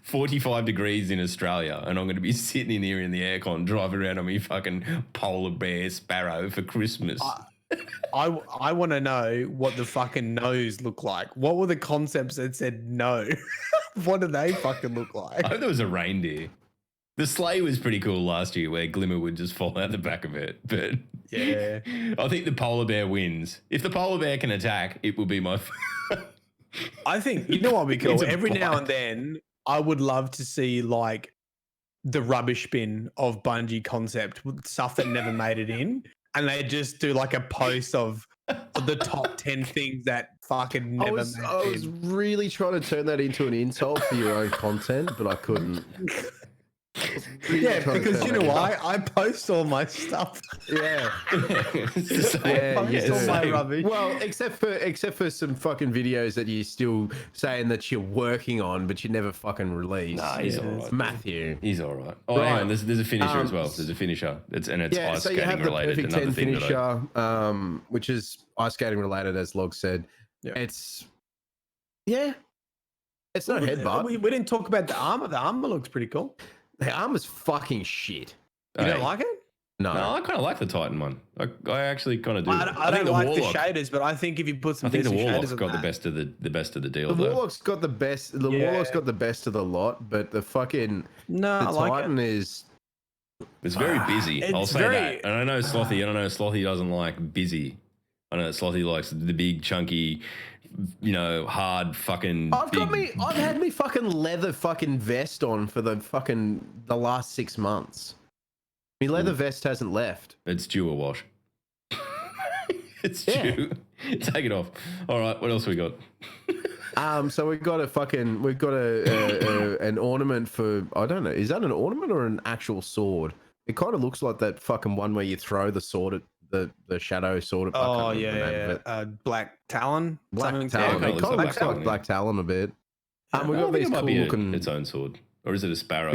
45 degrees in Australia, and I'm going to be sitting in here in the aircon, driving around on me fucking polar bear sparrow for Christmas. I want to know what the fucking nose look like. What were the concepts that said no? What do they fucking look like? I hope there was a reindeer. The sleigh was pretty cool last year, where Glimmer would just fall out the back of it. But yeah, I think the polar bear wins. If the polar bear can attack, it will be my. I think, you know what would be cool? Every now and then, I would love to see like the rubbish bin of Bungie concept, stuff that never made it in, and they just do like a post of the top 10 things that fucking never made it in. I was really trying to turn that into an insult for your own content, but I couldn't. Yeah, because you know why? I post all my stuff. Yeah. All my rubbish. Well, except for some fucking videos that you're still saying that you're working on, but you never fucking release. Nah, he's all right. Matthew. He's all right. Oh, hang on. There's a finisher as well. There's a finisher. It's ice so you skating have the related. Perfect Another 10 thing finisher, which is ice skating related, as Log said. Yeah. It's no headbutt. We didn't talk about the armor. The armor looks pretty cool. The armor's fucking shit. You don't like it? No, I kind of like the Titan one. I actually kind of do. I don't like the shaders, but I think if you put some, I think the Warlock's shaders got the best of the deal. The Warlock's got the best. The Warlock's got the best of the lot, but the fucking Titan is. It's very busy. I'll say that. And I know Slothy doesn't like busy. I know that Slothy likes the big chunky, hard fucking. I've had me fucking leather fucking vest on for the last 6 months. My leather vest hasn't left. It's due a wash. It's due. Take it off. All right, what else we got? So we've got an ornament for, I don't know, is that an ornament or an actual sword? It kind of looks like that fucking one where you throw the sword at the shadow sword. Black Talon. Black Talon. It kind of looks like Black Talon a bit. We got these cool looking. Its own sword, or is it a sparrow?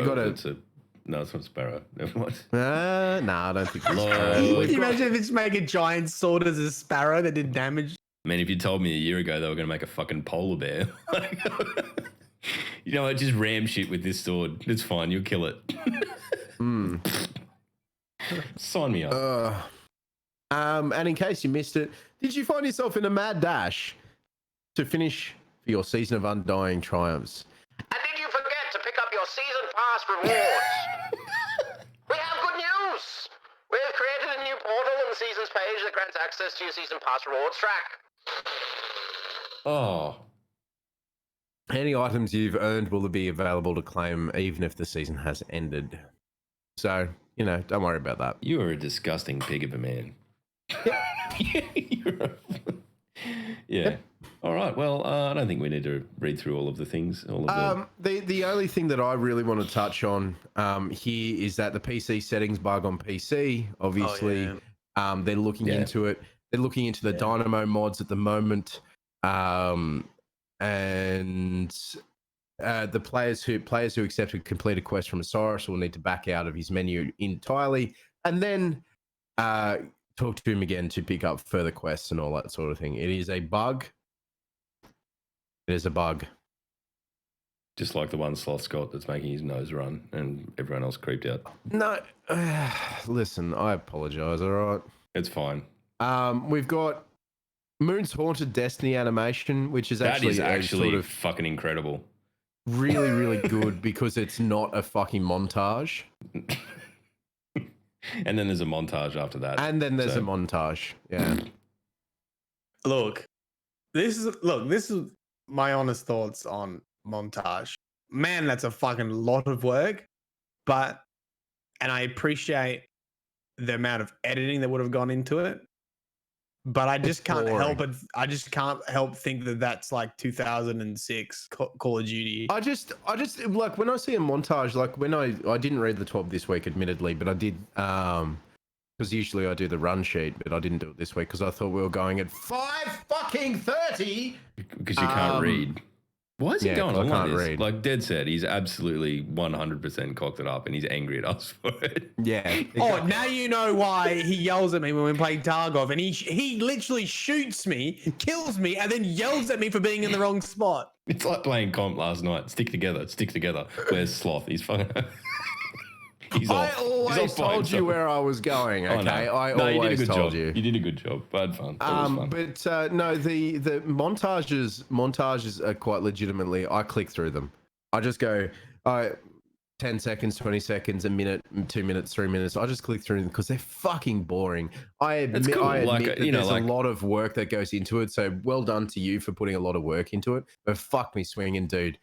No, it's not a sparrow. Never mind. I don't think it's a sparrow. Can you imagine if it's make a giant sword as a sparrow that did damage? Man, if you told me a year ago they were going to make a fucking polar bear, I just ram shit with this sword. It's fine. You'll kill it. Sign me up. And in case you missed it, did you find yourself in a mad dash to finish for your Season of Undying Triumphs? And did you forget to pick up your Season Pass rewards? We have good news! We have created a new portal on the Seasons page that grants access to your Season Pass rewards track. Oh. Any items you've earned will be available to claim even if the season has ended. So, don't worry about that. You are a disgusting pig of a man. Yeah. All right. Well, I don't think we need to read through all of the things. The only thing that I really want to touch on here is that the PC settings bug on PC, obviously, they're looking into it. They're looking into the Dynamo mods at the moment, and the players who accept a completed quest from Osiris will need to back out of his menu entirely, and then talk to him again to pick up further quests and all that sort of thing. It is a bug. It is a bug. Just like the one Sloth's got that's making his nose run and everyone else creeped out. No, listen, I apologize, all right? It's fine. We've got Moon's Haunted Destiny animation, which is That is actually sort of fucking incredible. really, really good because it's not a fucking montage. And then there's a montage after that. And then there's a montage. Yeah. Look, this is my honest thoughts on montage. Man, that's a fucking lot of work. And I appreciate the amount of editing that would have gone into it. But I just can't help it. I just can't help think that that's like 2006 Call of Duty. I just like when I see a montage, like when I didn't read the 12 this week, admittedly, but I did, because usually I do the run sheet, but I didn't do it this week because I thought we were going at 5:30. Because you can't read. Why is he going on like this? Read. Like Dead said, he's absolutely 100% cocked it up and he's angry at us for it. Yeah. Oh, now you know why he yells at me when we're playing Tarkov, and he literally shoots me, kills me, and then yells at me for being in the wrong spot. It's like playing comp last night. Stick together. Where's Sloth? He's fucking... I always told you where I was going, okay? I always told you. You did a good job. I had fun. It was fun. But no, the montages are quite legitimately, I click through them. I just go, 10 seconds, 20 seconds, a minute, 2 minutes, 3 minutes. I just click through them because they're fucking boring. I admit, cool. that there's a lot of work that goes into it. So well done to you for putting a lot of work into it. But fuck me swinging, dude.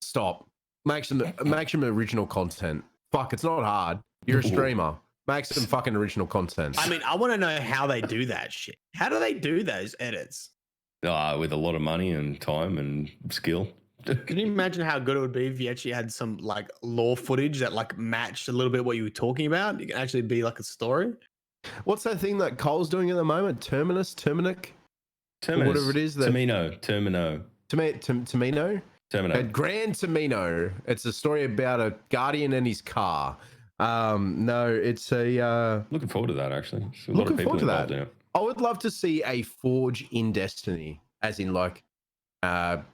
Stop. Make some original content. Fuck, it's not hard. You're a streamer. Make some fucking original content. I mean, I want to know how they do that shit. How do they do those edits? With a lot of money and time and skill. Can you imagine how good it would be if you actually had some like lore footage that like matched a little bit what you were talking about? It can actually be like a story. What's that thing that Cole's doing at the moment? Terminus, whatever it is. Termino. Tamino? Termino. Gran Tamino. It's a story about a guardian and his car. No, it's a... Looking forward to that, actually. Looking forward to that. I would love to see a Forge in Destiny, as in like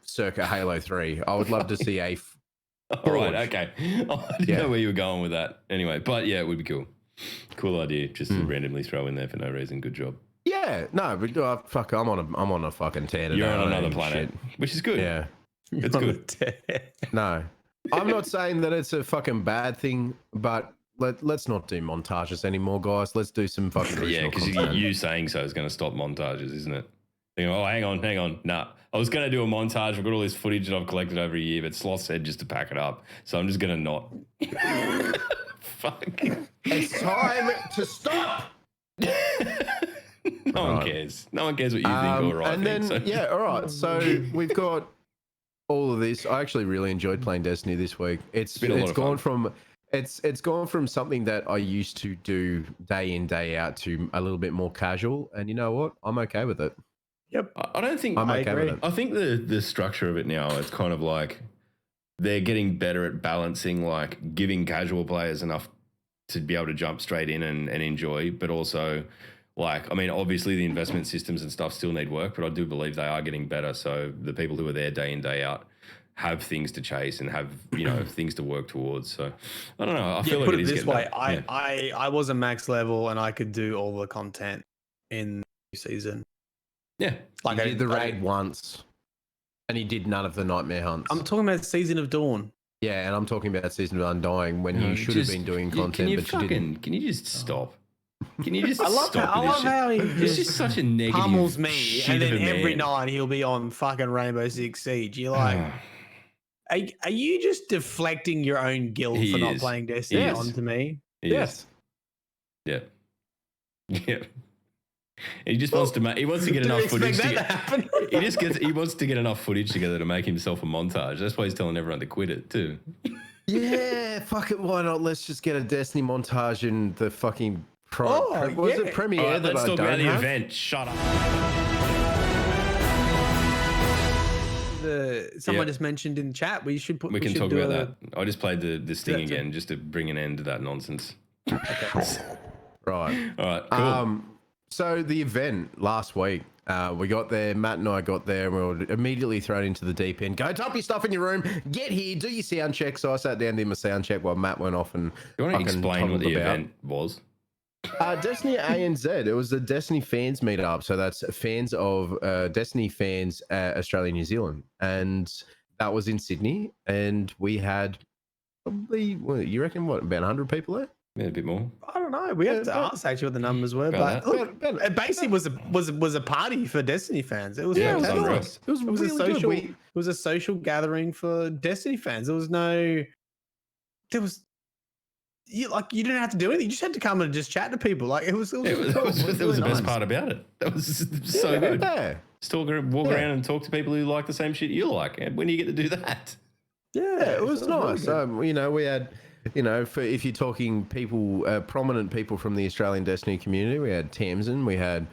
circa Halo 3. I would love to see a All right, okay. I didn't know where you were going with that. Anyway, but yeah, it would be cool. Cool idea, just to randomly throw in there for no reason. Good job. Yeah, no, but fuck, I'm on a fucking tear today. You're on another planet, which is good. Yeah. It's good. No, I'm not saying that it's a fucking bad thing, but let's not do montages anymore, guys. Let's do some fucking original because content. you saying so is going to stop montages, isn't it? You know, hang on. Nah, I was going to do a montage. I've got all this footage that I've collected over a year, but Sloth said just to pack it up, so I'm just going to not. Fuck. It's time to stop. No one cares. No one cares what you think or I and think. then, yeah, all right. So we've got all of this. I actually really enjoyed playing Destiny this week. It's gone from something that I used to do day in, day out to a little bit more casual. And you know what? I'm okay with it. Yep. I don't think I'm okay with it. I think the structure of it now, it's kind of like they're getting better at balancing, like giving casual players enough to be able to jump straight in and enjoy, but also like, I mean, obviously the investment systems and stuff still need work, but I do believe they are getting better. So the people who are there day in, day out have things to chase and have, you know, things to work towards. So I don't know. I feel like put it it is this way. better. I was a max level and I could do all the content in the season. Yeah. Like I did the raid once and he did none of the nightmare hunts. I'm talking about Season of Dawn. Yeah, and I'm talking about Season of Undying when you should have been doing content, but you didn't. Can you just stop? Can you just I love stop how he It's just such a negative pummels me, shit and then of a every man. night he'll be on fucking Rainbow Six Siege. You're like, are you just deflecting your own guilt He for not is. playing Destiny He is. onto me? Yes. Yeah. Yeah. He just wants to make. He wants to get enough footage. happen? He wants to get enough footage together to make himself a montage. That's why he's telling everyone to quit it too. Yeah, fuck it. Why not? Let's just get a Destiny montage in the fucking it premiere? All right, that let's I talk don't about the have? event. Shut up. Someone just mentioned in chat. We can talk about that. I just played the sting again just to bring an end to that nonsense. Okay. Right. All right, cool. So the event last week, we got there. Matt and I got there. And we were immediately thrown into the deep end. Go dump your stuff in your room. Get here. Do your sound check. So I sat down, did my sound check while Matt went off and you want to fucking explain what the toddled about. event was? Destiny ANZ. It was the Destiny fans meetup. So that's fans of Destiny fans, Australia, New Zealand, and that was in Sydney. And we had probably, you reckon, what, about 100 people there? Yeah, a bit more. I don't know. We have to ask actually what the numbers were, but look, it basically was a party for Destiny fans. It was fantastic. Nice. It was really a social. good. It was a social gathering for Destiny fans. There was no. There was. You didn't have to do anything. You just had to come and just chat to people. Like it was. That was the best part about it. That was so good. Yeah. Just walk around and talk to people who like the same shit you like. And when do you get to do that? Yeah, it was nice. Really We had, if you're talking people, prominent people from the Australian Destiny community, we had Tamsin, we had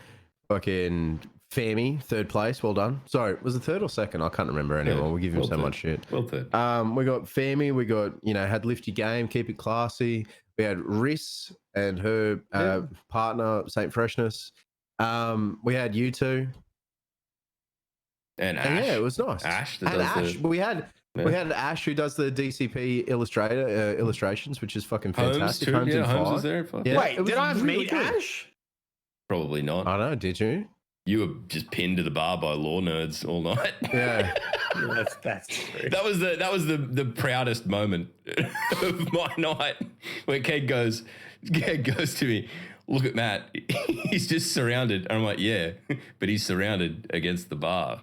fucking Fami, third place, well done. Sorry, was it third or second? I can't remember anymore. We give him so much shit. Well third. We got Fami, we got, had Lift Your Game, Keep It Classy. We had Riss and her partner, Saint Freshness. We had you two. And Ash. And yeah, it was nice. Ash. And Ash. We had Ash who does the DCP illustrations, which is fucking fantastic. Holmes was there. Yeah, wait, did I meet Ash? Probably not. I don't know. Did you? You were just pinned to the bar by law nerds all night. Yeah. That's true. That was the proudest moment of my night where Keg goes to me, look at Matt, he's just surrounded. And I'm like, yeah, but he's surrounded against the bar.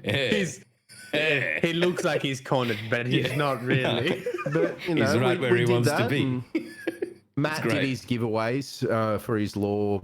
He looks like he's cornered, but he's not really. But he's right where he wants to be. Matt did his giveaways for his law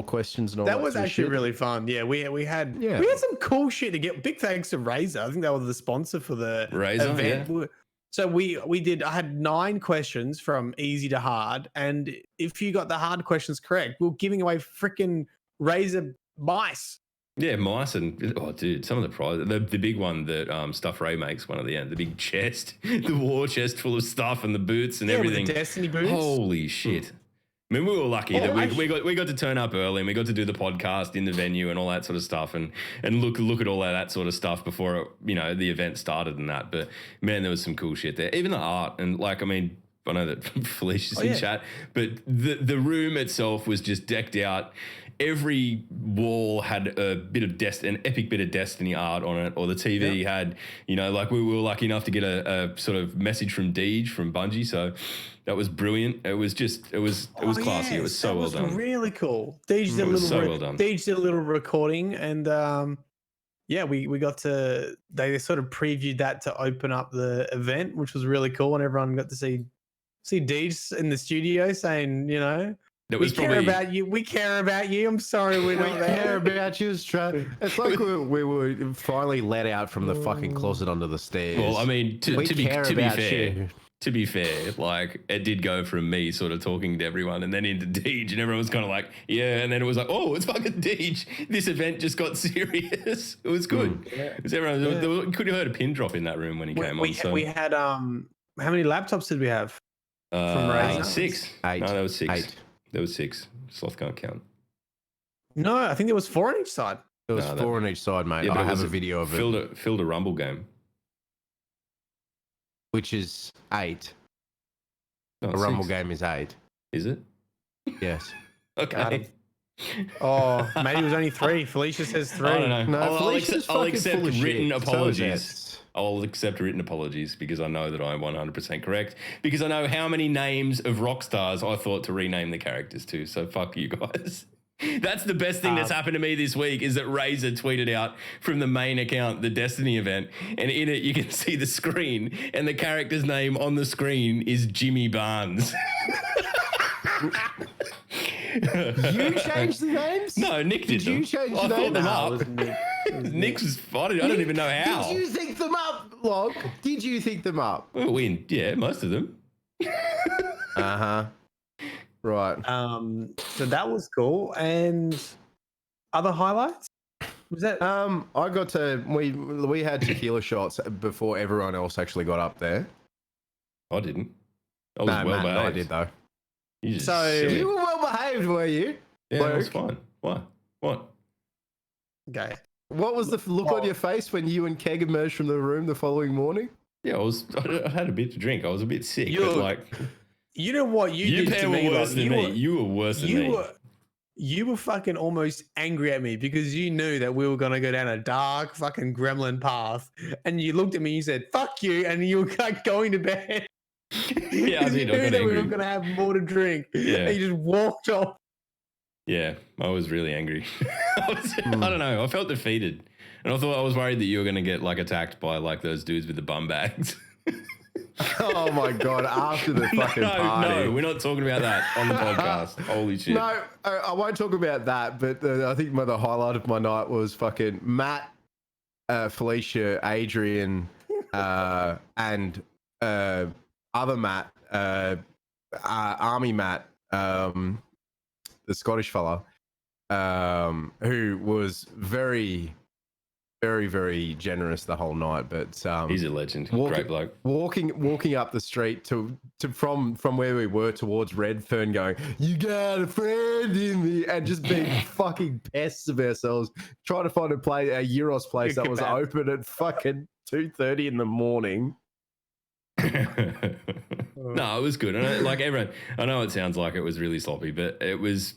questions and all that. That was actually really fun. Yeah, we had some cool shit to get. Big thanks to Razer. I think they were the sponsor for the event. Yeah. So we did. I had 9 questions from easy to hard, and if you got the hard questions correct, we were giving away freaking Razer mice. Yeah, mice and dude, some of the prizes. The big one that Stuff Ray makes, one of the big chest, the war chest full of stuff and the boots and everything. With the Destiny boots. Holy shit! I mean, we were lucky that we got to turn up early and we got to do the podcast in the venue and all that sort of stuff and look at all that sort of stuff before the event started and that. But man, there was some cool shit there. Even the art and I know that Felicia's in chat, but the room itself was just decked out. Every wall had an epic bit of Destiny art on it, or the TV had, we were lucky enough to get a sort of message from Deej from Bungie, so that was brilliant. It was classy. Yes, it was so well done. Really cool. Deej did a little recording, and we got to. They sort of previewed that to open up the event, which was really cool, and everyone got to see Deej in the studio saying, we care about you. We care about you. I'm sorry we don't care about you. It's like we were finally let out from the fucking closet under the stairs. Well, I mean, to be fair, like it did go from me sort of talking to everyone and then into Deej, and everyone was kind of like, yeah, and then it was like, oh, it's fucking Deej. This event just got serious. It was good. You could have heard a pin drop in that room when he came on. We had how many laptops did we have? From Razer? 6. 8. No, that was 6. 8. There was 6. Sloth can't count. No, I think there was 4 on each side. There was 4 on each side, mate. I have a video of it. Filled a Rumble game. Which is 8. No, a Rumble game is 8. Is it? Yes. Okay. Oh, maybe it was only 3. Felicia says 3. I don't know. No, I'll accept written apologies. So I'll accept written apologies because I know that I'm 100% correct. Because I know how many names of rock stars I thought to rename the characters to. So fuck you guys. That's the best thing that's happened to me this week is that Razer tweeted out from the main account, the Destiny event, and in it you can see the screen and the character's name on the screen is Jimmy Barnes. You changed the names? No, Nick did them. You change the I thought them name? up. Nick's was fine. I don't even know how. Did you think them up, Log? Did you think them up? Well, most of them. Uh-huh. Right. So that was cool. And other highlights? Was that I got to we had tequila shots before everyone else actually got up there. I didn't. I was No, well Matt and I behaved. did though. You just So- silly. You were well behaved, were you? Yeah, that was Luke? fine. What? Okay. What was the look on your face when you and Keg emerged from the room the following morning? Yeah, I had a bit to drink. I was a bit sick, You- but like You know what you you did pair to were me? worse Like, than me. You were worse than me. You were fucking almost angry at me because you knew that we were gonna go down a dark fucking gremlin path, and you looked at me and you said "fuck you," and you were like going to bed. Yeah, I Because you did. I knew got that we were angry. gonna have more to drink. Yeah. And you just walked off. Yeah, I was really angry. I don't know. I felt defeated, and I was worried that you were going to get like attacked by like those dudes with the bum bags. Oh my god! After the fucking party. No, we're not talking about that on the podcast. Holy shit! No, I won't talk about that. But I think the highlight of my night was fucking Matt, Felicia, Adrian, and other Matt, Army Matt, the Scottish fella, who was very, very, very generous the whole night. But He's a legend. Great bloke. walking up the street to from where we were towards Redfern, going, "You got a friend in me," and just being fucking pests of ourselves, trying to find a Euros place that was Kebab. open at fucking 2:30 in the morning. No, it was good. And like everyone, I know it sounds like it was really sloppy, but it was.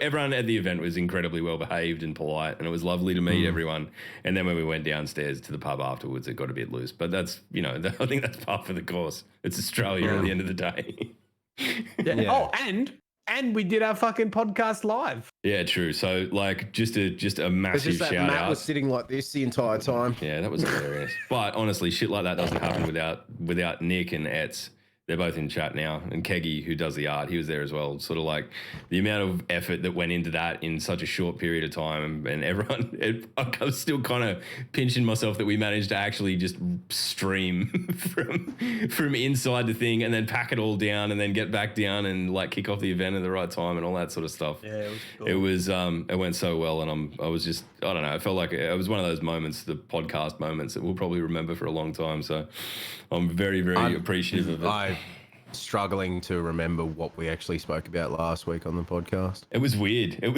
Everyone at the event was incredibly well behaved and polite, and it was lovely to meet everyone. And then when we went downstairs to the pub afterwards, it got a bit loose. But that's, I think that's part of the course. It's Australia at the end of the day. Yeah. Oh, and we did our fucking podcast live. Yeah, true. So like just a It's massive just that shout Matt out. was sitting like this the entire time. Yeah, that was hilarious. But honestly, shit like that doesn't happen without Nick and Etz. They're both in chat now. And Keggy, who does the art, he was there as well. Sort of like the amount of effort that went into that in such a short period of time. And everyone, I was still kind of pinching myself that we managed to actually just stream from inside the thing and then pack it all down and then get back down and like kick off the event at the right time and all that sort of stuff. Yeah, it was cool. It was it went so well, and I was just, I don't know, I felt like it was one of those moments, the podcast moments that we'll probably remember for a long time. So I'm very, very appreciative of it. I'm struggling to remember what we actually spoke about last week on the podcast. It was weird. It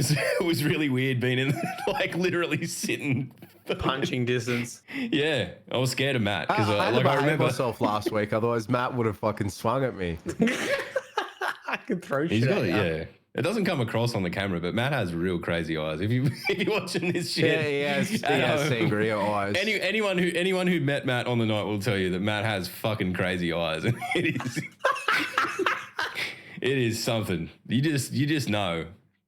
was really weird being in like literally sitting Punching distance. Yeah, I was scared of Matt because I had to I behave remember myself last week, otherwise Matt would have fucking swung at me. I could throw he's shit got at it. you. Yeah, it doesn't come across on the camera, but Matt has real crazy eyes. If you're watching this shit, Yeah, he has sangria eyes. Anyone who met Matt on the night will tell you that Matt has fucking crazy eyes, and it is something. You just know.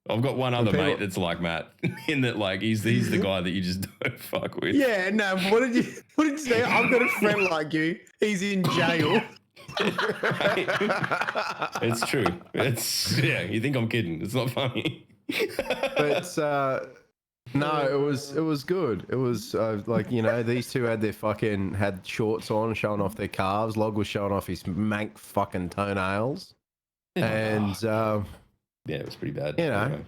I've got one other mate that's like Matt, in that like he's the guy that you just don't fuck with. Yeah, no. What did you say? I've got a friend like you. He's in jail. It's true. You think I'm kidding? It's not funny. But no, it was good. It was like, these two had shorts on, showing off their calves. Log was showing off his mank fucking toenails, and Yeah, it was pretty bad. Anyway.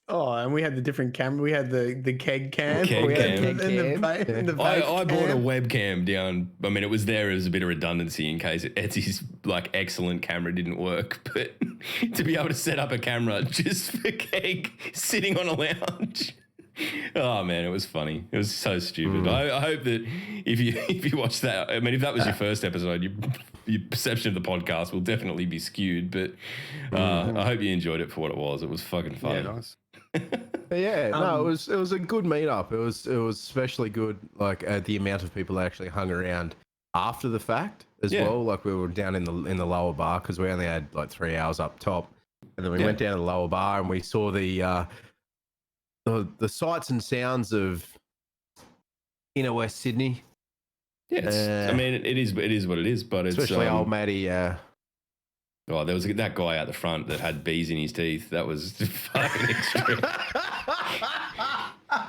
Oh, and we had the different camera. We had the keg cam. Keg We had cam. the I bought a cam. webcam down. I mean, it was there as a bit of redundancy in case Etsy's like excellent camera didn't work. But to be able to set up a camera just for Keg sitting on a lounge. Oh man, it was funny. It was so stupid. I hope that if you watch that, I mean, if that was your first episode, your perception of the podcast will definitely be skewed. But I hope you enjoyed it for what it was. It was fucking fun. Yeah, nice. yeah, no, it was a good meetup. It was especially good, like the amount of people that actually hung around after the fact as well. Like we were down in the lower bar because we only had like 3 hours up top, and then we went down to the lower bar and we saw the sights and sounds of inner West Sydney. Yeah, I mean, it is what it is. But especially it's old Matty. Oh, there was that guy out the front that had bees in his teeth. That was fucking extreme.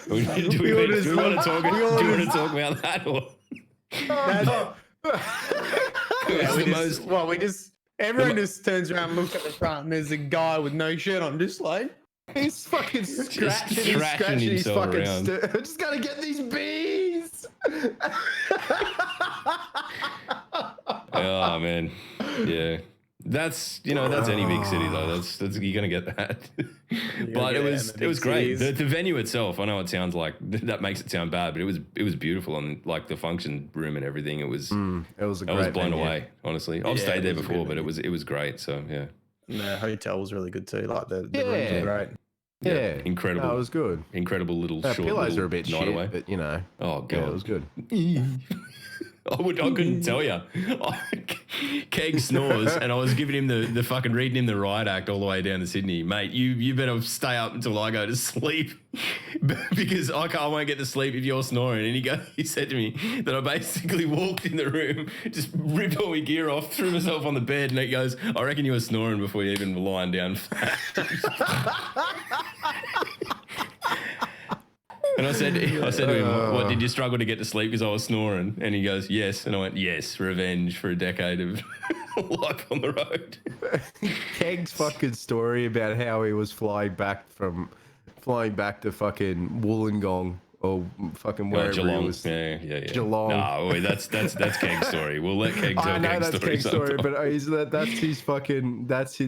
Do we want to talk about that? Or? Everyone just turns around and looks at the front, and there's a guy with no shirt on, just like he's fucking scratching his himself fucking around. I just gotta get these bees. Oh man, yeah. That's any big city though. That's you're gonna get that. But it was great. The venue itself, I know it sounds like that makes it sound bad, but it was beautiful, and like the function room and everything. It was it was a great I was blown venue. away. Honestly, I've stayed there before, but it was great. So yeah. The hotel was really good too. Like the rooms were great. Yeah, incredible. No, it was good. Incredible little short pillows little are a bit night shit, away. but you know. Oh god, yeah, it was good. I couldn't tell you. Keg snores, and I was giving him the fucking reading him the riot act all the way down to Sydney, mate. You better stay up until I go to sleep because I won't get to sleep if you're snoring. And he said to me that I basically walked in the room, just ripped all my gear off, threw myself on the bed, and it goes, I reckon you were snoring before you even were lying down flat. And I said to him, what, did you struggle to get to sleep because I was snoring? And he goes, yes. And I went, yes, revenge for a decade of life on the road. Keg's fucking story about how he was flying back to fucking Wollongong or fucking wherever Geelong. he was. Yeah. Geelong. No, wait, that's Keg's story. We'll let Keg tell I know Keg's that's story. Keg's story, but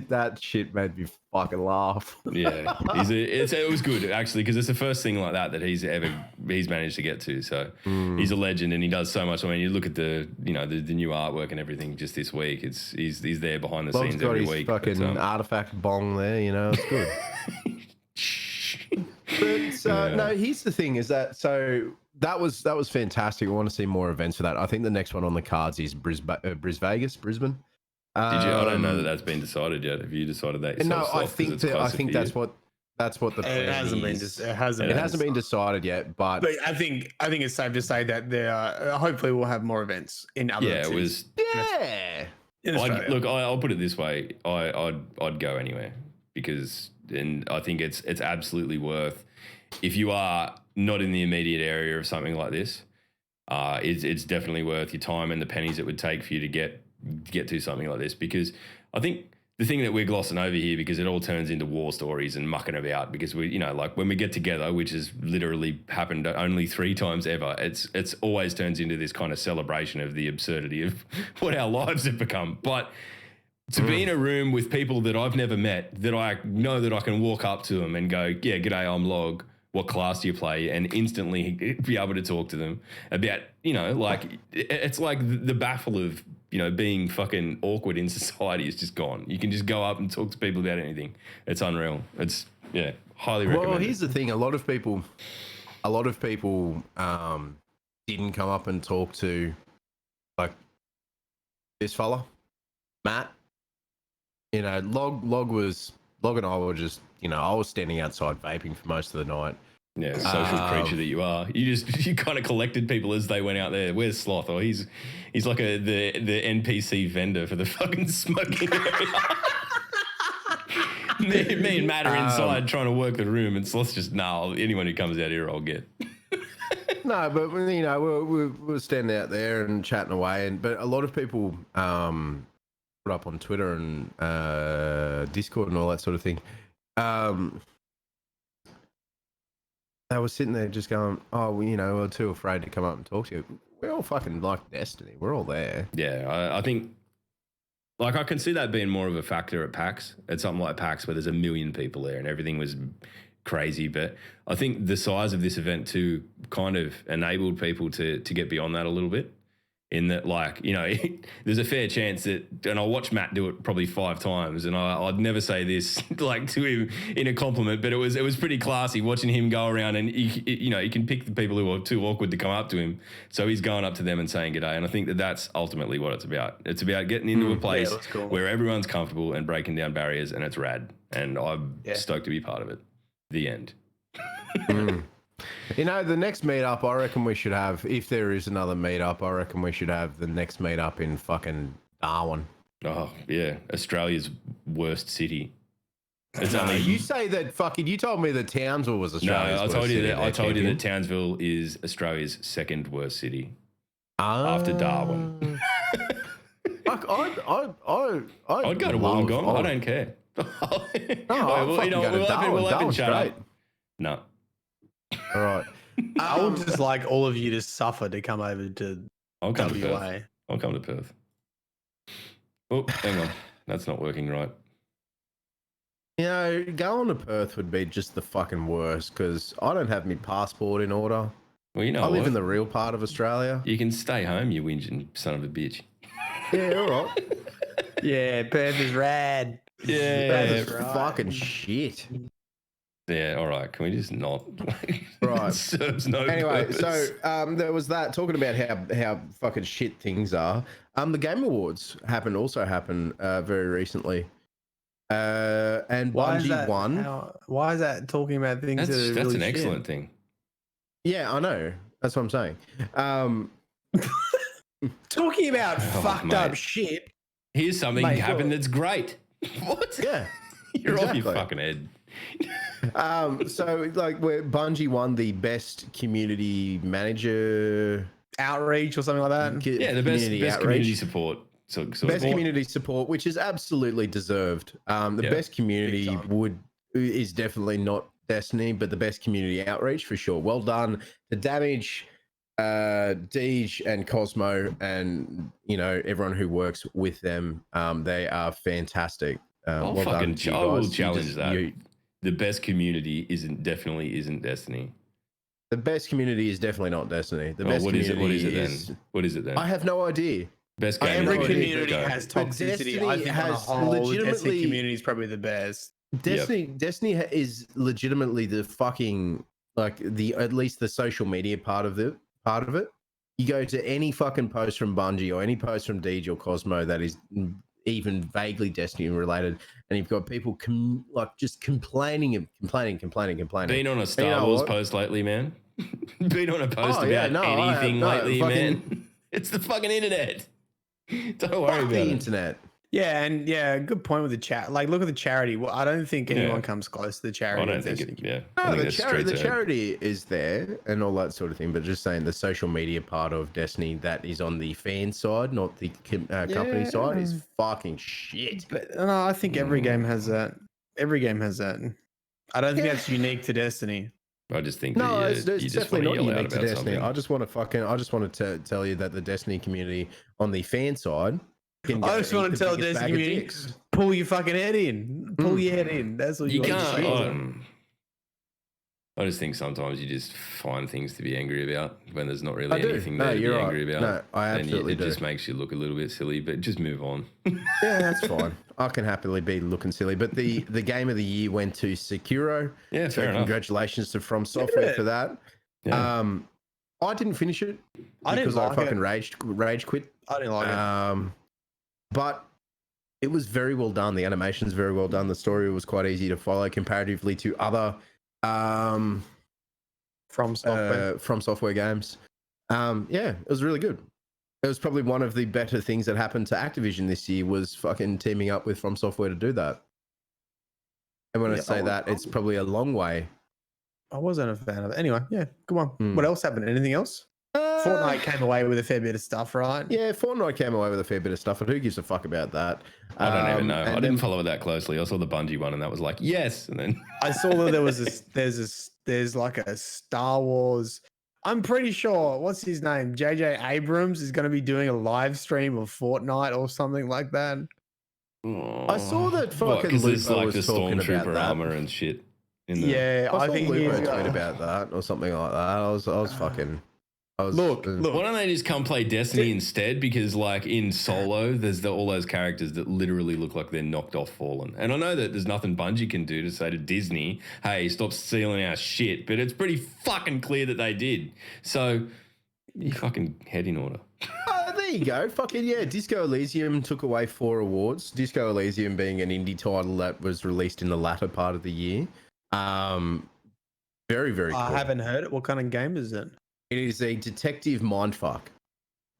that shit made me fucking laugh. Yeah, it was good actually because it's the first thing like that he's managed to get to. So he's a legend and he does so much. I mean, you look at the new artwork and everything just this week. He's there behind the scenes every week. Fucking artifact bong there, it's good. But no, here's the thing: is that that was fantastic. I want to see more events for that. I think the next one on the cards is Brisbane. Did you? I don't know that's been decided yet. Have you decided that yourself? No, I think that's what the plan It hasn't is. been. It hasn't been decided yet, but I think it's safe to say that there are, hopefully we'll have more events in other cities. I'll put it this way: I'd go anywhere because, and I think it's absolutely worth. If you are not in the immediate area of something like this, it's definitely worth your time and the pennies it would take for you to get to something like this. Because I think the thing that we're glossing over here, because it all turns into war stories and mucking about, because we, like when we get together, which has literally happened only 3 times ever, it's always turns into this kind of celebration of the absurdity of what our lives have become. But to be in a room with people that I've never met, that I know that I can walk up to them and go, yeah, g'day, I'm Log. What class do you play? And instantly be able to talk to them about, like, it's like the baffle of, being fucking awkward in society is just gone. You can just go up and talk to people about anything. It's unreal. It's, highly recommended. Well, here's the thing. A lot of people didn't come up and talk to, like, this fella, Matt. Log and I were just, I was standing outside vaping for most of the night. Yeah, social creature that you are. You kind of collected people as they went out there. Where's Sloth? Oh, he's like the NPC vendor for the fucking smoking area. me and Matt are inside trying to work the room, and Sloth's just, anyone who comes out here, I'll get. No, but we're standing out there and chatting away, but a lot of people put up on Twitter and Discord and all that sort of thing. They were sitting there just going, we're too afraid to come up and talk to you. We're all fucking like Destiny. We're all there. Yeah, I think, like, I can see that being more of a factor at PAX, at something like PAX where there's 1 million people there and everything was crazy. But I think the size of this event too kind of enabled people to get beyond that a little bit. In that, like, there's a fair chance that, and I'll watch Matt do it probably 5 times, and I'd never say this like to him in a compliment, but it was pretty classy watching him go around, and he can pick the people who are too awkward to come up to him, so he's going up to them and saying g'day, and I think that's ultimately what it's about. It's about getting into a place where everyone's comfortable and breaking down barriers, and it's rad, and I'm stoked to be part of it. The end. The next meetup, I reckon we should have, if there is another meetup, I reckon we should have the next meetup in fucking Darwin. Oh, yeah. Australia's worst city. It's only, you say that fucking, you told me that Townsville was Australia's worst city. I told you that Townsville is Australia's 2nd worst city after Darwin. Fuck, I'd go to Wollongong. I don't care. We'll have to shut up. No. All right. I would just like all of you to suffer to come over to I'll come WA. to Perth. I'll come to Perth. Oh, hang on. That's not working right. You know, going to Perth would be just the fucking worst because I don't have my passport in order. Well, you know I live what? in the real part of Australia. You can stay home, you whinging son of a bitch. Yeah, all right. Yeah, Perth is rad. Yeah, That's right. fucking shit. Yeah, all right. Can we just not? Right. It serves no Anyway, purpose. so there was that talking about how fucking shit things are. The Game Awards also happened very recently. And Bungie won. Why is that talking about things that are That's really an shit? excellent thing. Yeah, I know. That's what I'm saying. Talking about fucked mate. up shit. Here's something Mate, happened look. that's great. What? Yeah. You're off your exactly. fucking head. So like where Bungie won the best community manager Outreach or something like that. Yeah, the best community support. Best community support, which is absolutely deserved. The best community is definitely not Destiny, but the best community outreach for sure. Well done to Damage, Deej, and Cosmo, and everyone who works with them. They are fantastic. I'll well done to you I will guys. challenge that. The best community isn't Destiny. The best community is definitely not Destiny. The best community What is it then? I have no idea. Best game. Every is community has toxicity. Destiny I think has on a whole, legitimately- Destiny community is probably the best. Destiny is legitimately the fucking at least the social media part of it. You go to any fucking post from Bungie or any post from Deej or Cosmo that is even vaguely Destiny related, and you've got people just complaining. Been on a Star Wars post lately, man. Been on a post about anything lately, man. It's the fucking internet. Don't worry about the it. internet. Yeah, and good point with the chat. Like, look at the charity. Well, I don't think anyone comes close to the charity. I don't think it. Yeah. No, the charity is there and all that sort of thing, but just saying the social media part of Destiny that is on the fan side, not the company side, is fucking shit. But no, I think every game has that. Every game has that. I don't think that's unique to Destiny. I just think it's you just definitely not want to yell unique out to about Destiny. something. I just want to tell you that the Destiny community on the fan side. I just want to tell the Destiny community, pull your fucking head in. Pull your head in. That's what you can't. I just think sometimes you just find things to be angry about when there's not really anything there to be angry about. No, I absolutely do. It just makes you look a little bit silly, but just move on. Yeah, that's fine. I can happily be looking silly. But the game of the year went to Sekiro. Yeah, so fair enough. Congratulations to From Software for that. Yeah. I didn't finish it because I fucking rage quit. I didn't like it. But it was very well done. The animation's very well done. The story was quite easy to follow comparatively to other From Software games. Yeah, it was really good. It was probably one of the better things that happened to Activision this year was fucking teaming up with From Software to do that. And when I say that, it's probably a long way. I wasn't a fan of it. Anyway, yeah, come on. What else happened? Anything else? Fortnite came away with a fair bit of stuff, right? Yeah, Fortnite came away with a fair bit of stuff, but who gives a fuck about that? I don't even know. I didn't follow it that closely. I saw the Bungie one, and that was like, yes. And then I saw that there was there's like a Star Wars. I'm pretty sure. What's his name? JJ Abrams is going to be doing a live stream of Fortnite or something like that. I saw that fucking Lupo was talking about that. armor and shit. I think Lupo tweet about that or something like that. I was Look. Why don't they just come play Destiny instead? Because like in Solo, there's all those characters that literally look like they're knocked off Fallen. And I know that there's nothing Bungie can do to say to Disney, hey, stop stealing our shit. But it's pretty fucking clear that they did. So you fucking head in order. There you go. Fucking yeah. Disco Elysium took away 4 awards. Disco Elysium being an indie title that was released in the latter part of the year. Very, very cool. I haven't heard it. What kind of game is it? It is a detective mindfuck.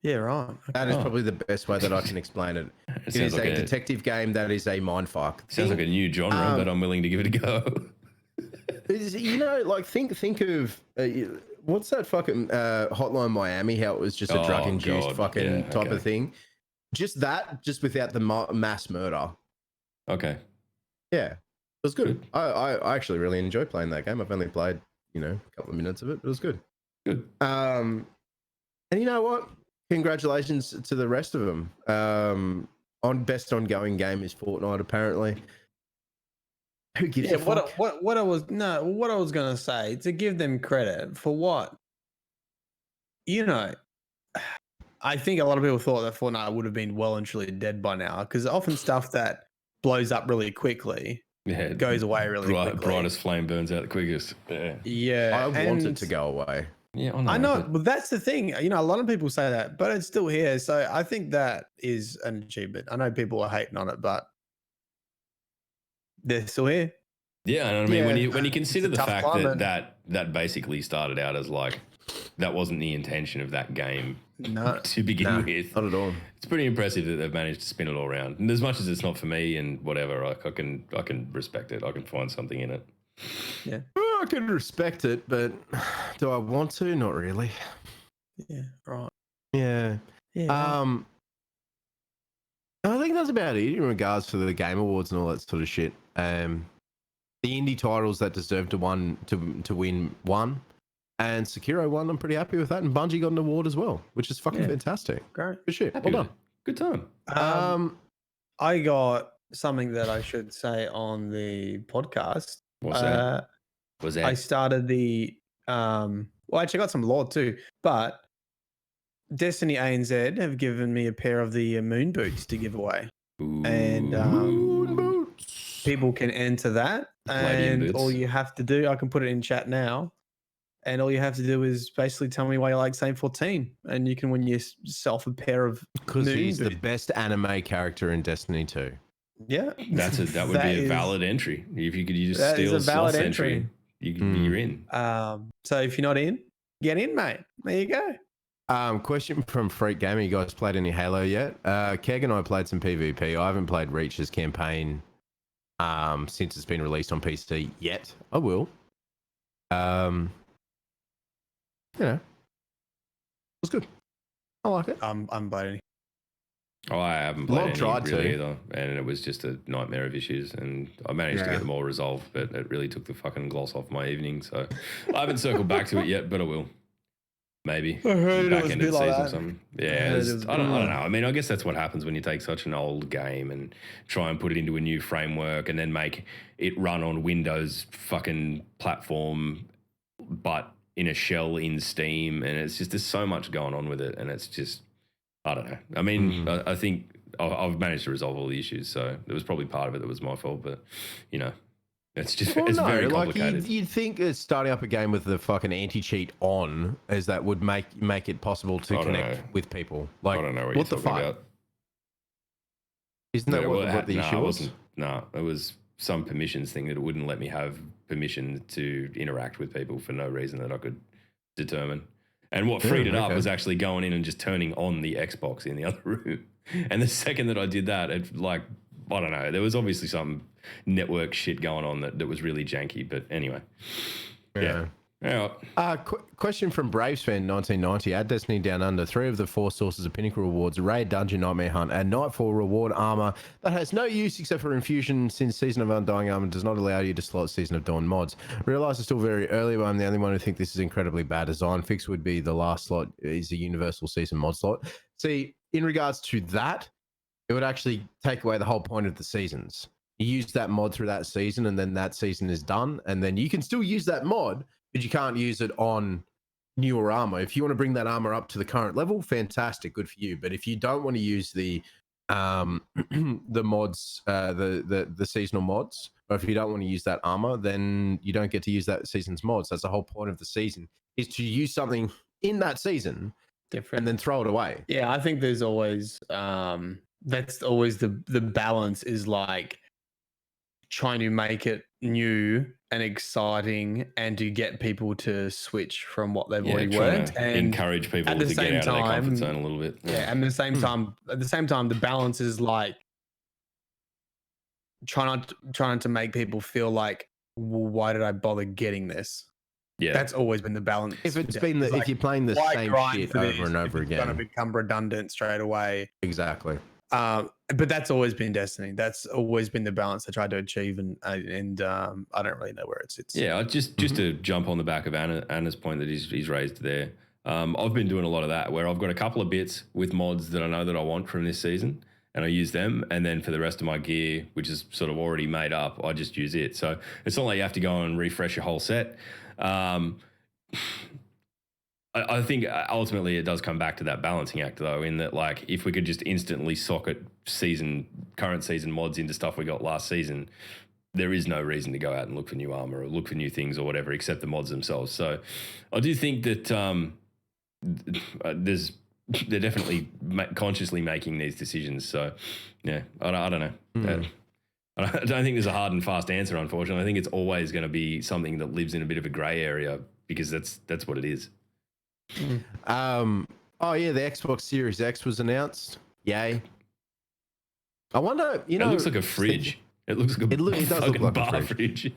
Yeah, right. Okay. That is probably the best way that I can explain it. It is a detective game that is a mindfuck. Sounds like a new genre, but I'm willing to give it a go. Think of what's that fucking Hotline Miami? How it was just a drug-induced type of thing. Just without the mass murder. Okay. Yeah, it was good. I actually really enjoyed playing that game. I've only played a couple of minutes of it, but it was good. Good. And you know what? Congratulations to the rest of them. best ongoing game is Fortnite, apparently. Who gives Yeah, a fuck? what I was gonna say, to give them credit for what, you know, I think a lot of people thought that Fortnite would have been well and truly dead by now, because often stuff that blows up really quickly goes away really quickly. Brightest flame burns out the quickest. Yeah, I want it to go away. Yeah, I know, but that's the thing. You know, a lot of people say that, but it's still here. So I think that is an achievement. I know people are hating on it, but they're still here. Yeah, and I mean, Yeah, when you consider the tough fact climate. that basically started out as like that wasn't the intention of that game No, to begin with. Not at all. It's pretty impressive that they've managed to spin it all around. And as much as it's not for me and whatever, like I can respect it. I can find something in it. yeah, Well, I can respect it, but do I want to? Not really. yeah, right. Yeah. Yeah, I think that's about it in regards to the Game Awards and all that sort of shit. The indie titles that deserve to win won, and Sekiro won. I'm pretty happy with that, and Bungie got an award as well, which is fucking fantastic. great. Good shit. Happy Well with it. Good time. done. I got something that I should say on the podcast. What's that? Was that? I started the well, actually, I got some lore too, but Destiny ANZ have given me a pair of the moon boots to give away, and Moon boots. people can enter that. Palladium And all boots. you have to do, I can put it in chat now, and all you have to do is basically tell me why you like Saint 14, and you can win yourself a pair of Because moon he's the boots. best anime character in Destiny 2. Yeah, that would be a valid entry. If you could just that is steal a valid Sloth's entry. you're in. So if you're not in, get in, mate. There you go. Question from Freak Gamer. You guys played any Halo yet? Keg and I played some PvP. I haven't played Reach's campaign since it's been released on PC yet. I will. You know, it was good. I like it. I'm biting. Oh, I haven't Log played any tried really to. either, and it was just a nightmare of issues. And I managed to get them all resolved, but it really took the fucking gloss off my evening. So I haven't circled back to it yet, but I will. Maybe I heard it was a end bit of the like season or that. something. I Yeah, heard it was I don't know. I mean, I guess that's what happens when you take such an old game and try and put it into a new framework and then make it run on Windows fucking platform, but in a shell in Steam, and it's just there's so much going on with it, and it's just I don't know. I mean, I think I've managed to resolve all the issues, so there was probably part of it that was my fault, but you know, it's just Well, it's no, very like complicated. you'd think that starting up a game with the fucking anti-cheat on as that would make it possible to I don't connect know. with people. Like, I don't know what the you're talking fuck? about. Isn't that what the issue was? No, it was some permissions thing that it wouldn't let me have permission to interact with people for no reason that I could determine. And what freed it up was actually going in and just turning on the Xbox in the other room. And the second that I did that, it like, I don't know, there was obviously some network shit going on that was really janky. But anyway, yeah. Question from Bravesfan 1990. Add Destiny Down Under. 3 of the 4 sources of Pinnacle rewards: Raid, Dungeon, Nightmare Hunt, and Nightfall reward armor that has no use except for infusion, since Season of Undying Armor does not allow you to slot Season of Dawn mods. Realize it's still very early, but I'm the only one who think this is incredibly bad design. Fix would be the last slot is a universal season mod slot. See, in regards to that, it would actually take away the whole point of the seasons. You use that mod through that season, and then that season is done, and then you can still use that mod, but you can't use it on newer armor. If you want to bring that armor up to the current level, fantastic, good for you. But if you don't want to use the the mods, the seasonal mods, or if you don't want to use that armor, then you don't get to use that season's mods. That's the whole point of the season, is to use something in that season Different. and then throw it away. Yeah, I think there's always that's always the balance, is like trying to make it new and exciting and to get people to switch from what they've already trying worked to and encourage people at the to get same out of their comfort time- zone a little bit. yeah, and at the same time the balance is like trying to make people feel like, well, why did I bother getting this? Yeah. That's always been the balance. If it's Yeah, been it's if you're playing the why same grind shit for this over and if over it's gonna again, become redundant straight away. exactly. But that's always been Destiny. That's always been the balance I tried to achieve, and I don't really know where it sits. Yeah, just to jump on the back of Anna's point that he's raised there. I've been doing a lot of that where I've got a couple of bits with mods that I know that I want from this season, and I use them. And then for the rest of my gear, which is sort of already made up, I just use it. So it's not like you have to go and refresh your whole set. I think ultimately it does come back to that balancing act, though, in that, like, if we could just instantly socket current season mods into stuff we got last season, there is no reason to go out and look for new armor or look for new things or whatever, except the mods themselves. So I do think that they're definitely consciously making these decisions. So, yeah, I don't know. I don't think there's a hard and fast answer, unfortunately. I think it's always going to be something that lives in a bit of a grey area because that's what it is. Oh yeah, the Xbox Series X was announced. Yay! I wonder, it looks like a fridge. It looks like it does look like bar a fridge. fridge.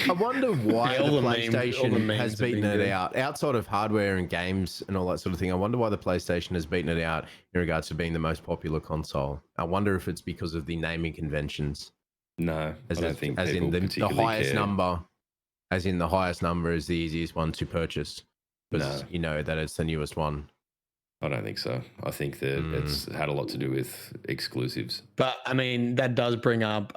I wonder why all the the PlayStation has beaten been it good. out outside of hardware and games and all that sort of thing. I wonder why the PlayStation has beaten it out in regards to being the most popular console. I wonder if it's because of the naming conventions. No, I don't think as people in the particularly highest care. number, as in the highest number is the easiest one to purchase. Because No. you know that it's the newest one. I don't think so. I think that it's had a lot to do with exclusives. But I mean, that does bring up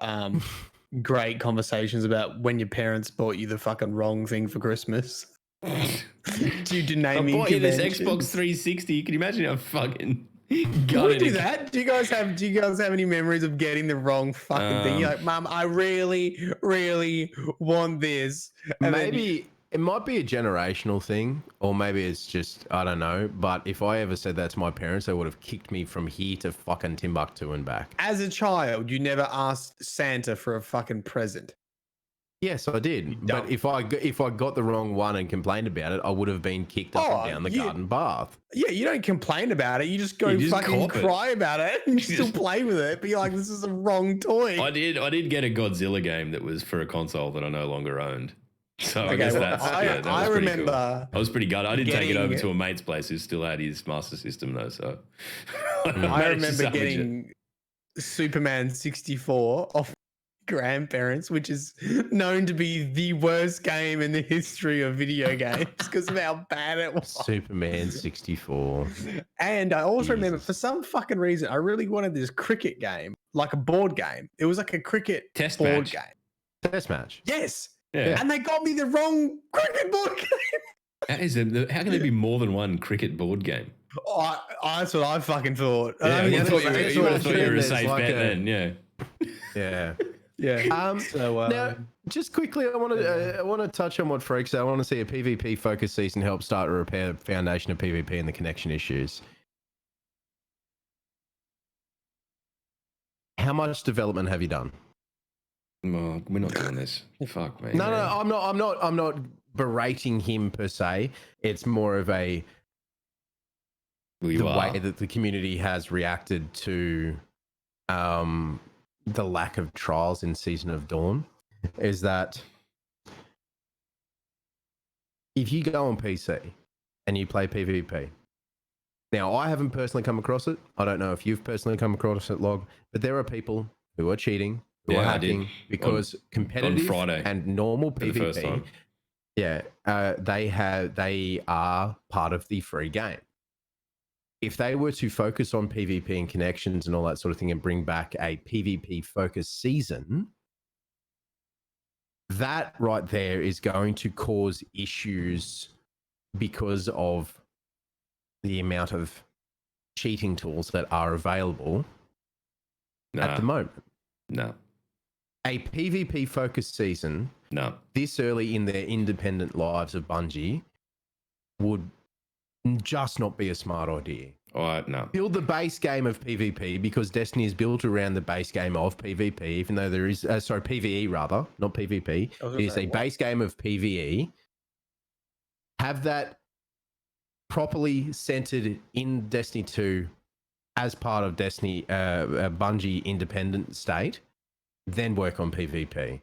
great conversations about when your parents bought you the fucking wrong thing for Christmas. Due to I naming bought you this conventions. Xbox 360. Can you imagine how fucking Can we do that? Do you guys have any memories of getting the wrong fucking thing? You're like, Mum, I really, really want this. And Maybe it might be a generational thing, or maybe it's just, I don't know. But if I ever said that to my parents, they would have kicked me from here to fucking Timbuktu and back. as a child, you never asked Santa for a fucking present. Yes, I did. But if I got the wrong one and complained about it, I would have been kicked up and down the garden path. Yeah, you don't complain about it. You just go fucking cry about it and you still play with it. But you're like, this is the wrong toy. I did get a Godzilla game that was for a console that I no longer owned. So I guess that was I pretty remember. cool. I was pretty gutted. I did take it over to a mate's place who still had his Master System though. So I remember getting Superman 64 off grandparents, which is known to be the worst game in the history of video games because of how bad it was. Superman 64. And I also remember, for some fucking reason, I really wanted this cricket game, like a board game. It was like a cricket Test board match. game. Test match. Yes. Yeah. And they got me the wrong cricket board game. How can there be more than one cricket board game? Oh, that's what I fucking thought. Yeah, you That's thought what you would have thought you were a There's safe like bet a- then, yeah. Yeah. Yeah. Now, just quickly, I want to touch on what Freak said. I want to see a PvP focused season help start to repair the foundation of PvP and the connection issues. How much development have you done? Oh, we're not doing this. Fuck me. No, man. I'm not berating him per se. It's more of a Well, the you are. way that the community has reacted to the lack of trials in Season of Dawn is that if you go on PC and you play PvP, now I haven't personally come across it. I don't know if you've personally come across it, Log, but there are people who are cheating, who are Yeah, I did. hacking because competitive Friday and normal for the first PvP, time. they are part of the free game. If they were to focus on PvP and connections and all that sort of thing and bring back a PvP focused season, that right there is going to cause issues because of the amount of cheating tools that are available at the moment. No. A PvP focused season No. this early in their independent lives of Bungie would just not be a smart idea. All right, no. Build the base game of PvP because Destiny is built around the base game of PvP, even though there is, PvE rather, not PvP. It is a base game of PvE. Have that properly centered in Destiny 2 as part of Destiny, Bungie independent state, then work on PvP.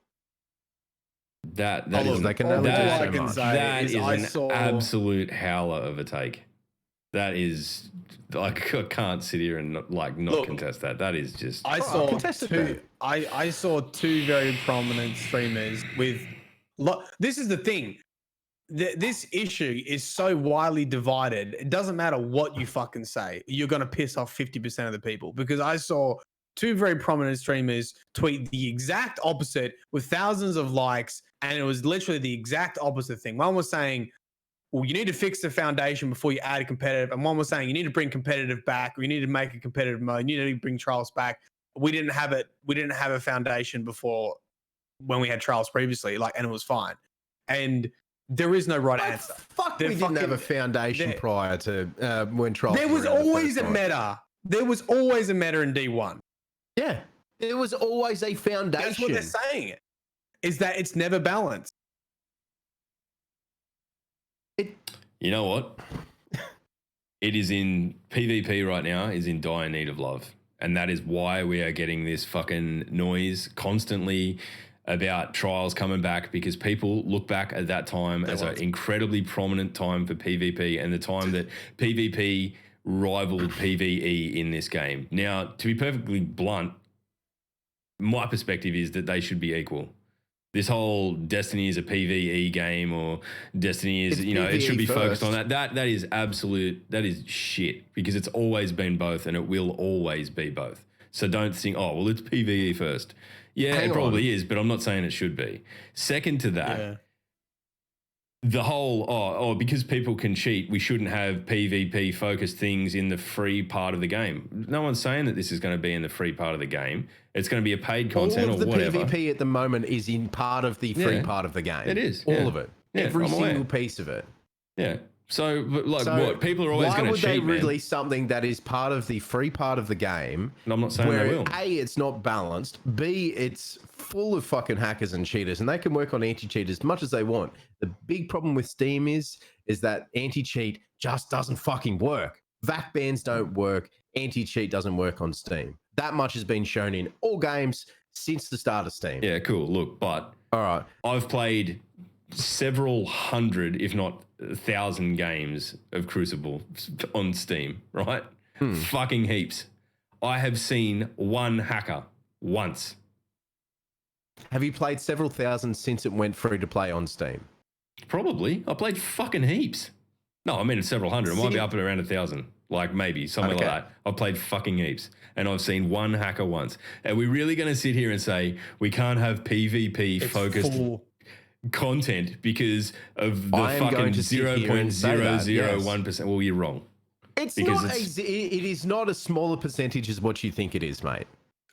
That All is of- they can only do that, so much. that is I an saw- absolute howler of a take. That is, like, I can't sit here and not Look, contest that. That is just. I saw contested two. that. I saw two very prominent streamers with. This is the thing. this issue is so widely divided. It doesn't matter what you fucking say. You're going to piss off 50% of the people, because I saw two very prominent streamers tweet the exact opposite with thousands of likes, and it was literally the exact opposite thing. One was saying, well, you need to fix the foundation before you add a competitive. And one was saying, you need to bring competitive back, or you need to make a competitive mode. You need to bring trials back. We didn't have it. We didn't have a foundation before when we had trials previously, and it was fine. And there is no right answer. Fuck, we didn't have a foundation prior to when trials. There was always a meta. There was always a meta in D1. Yeah, there was always a foundation. That's what they're saying. Is that it's never balanced. You know what? It is in PvP right now, is in dire need of love. And that is why we are getting this fucking noise constantly about trials coming back, because people look back at that time as an incredibly prominent time for PvP and the time that PvP rivaled PvE in this game. Now, to be perfectly blunt, my perspective is that they should be equal. This whole Destiny is a PvE game, or Destiny is, it should be focused on that. That is absolute, that is shit, because it's always been both and it will always be both. So don't think, oh, well, it's PvE first. Yeah, it probably is, but I'm not saying it should be. Second to that, the whole, because people can cheat, we shouldn't have PvP focused things in the free part of the game. No one's saying that this is going to be in the free part of the game. It's going to be a paid content or whatever. All of the PvP at the moment is in part of the free part of the game. It is. All of it. Yeah, every single piece of it. Yeah. So, what? People are always going to cheat, why would they release something that is part of the free part of the game? And I'm not saying they will. A, it's not balanced. B, it's full of fucking hackers and cheaters, and they can work on anti-cheat as much as they want. The big problem with Steam is that anti-cheat just doesn't fucking work. VAC bans don't work. Anti-cheat doesn't work on Steam. That much has been shown in all games since the start of Steam. Yeah, cool. Look, but all right, I've played several hundred, if not 1,000 games of Crucible on Steam, right? Fucking heaps. I have seen one hacker once. Have you played several thousand since it went free to play on Steam? Probably. I played fucking heaps. No, I mean several hundred. It might be up at around 1,000. Like maybe something like that. I've played fucking heaps, and I've seen one hacker once. Are we really going to sit here and say we can't have PvP focused content because of the fucking 0.001%? Well, you're wrong. It is not a smaller percentage as what you think it is, mate.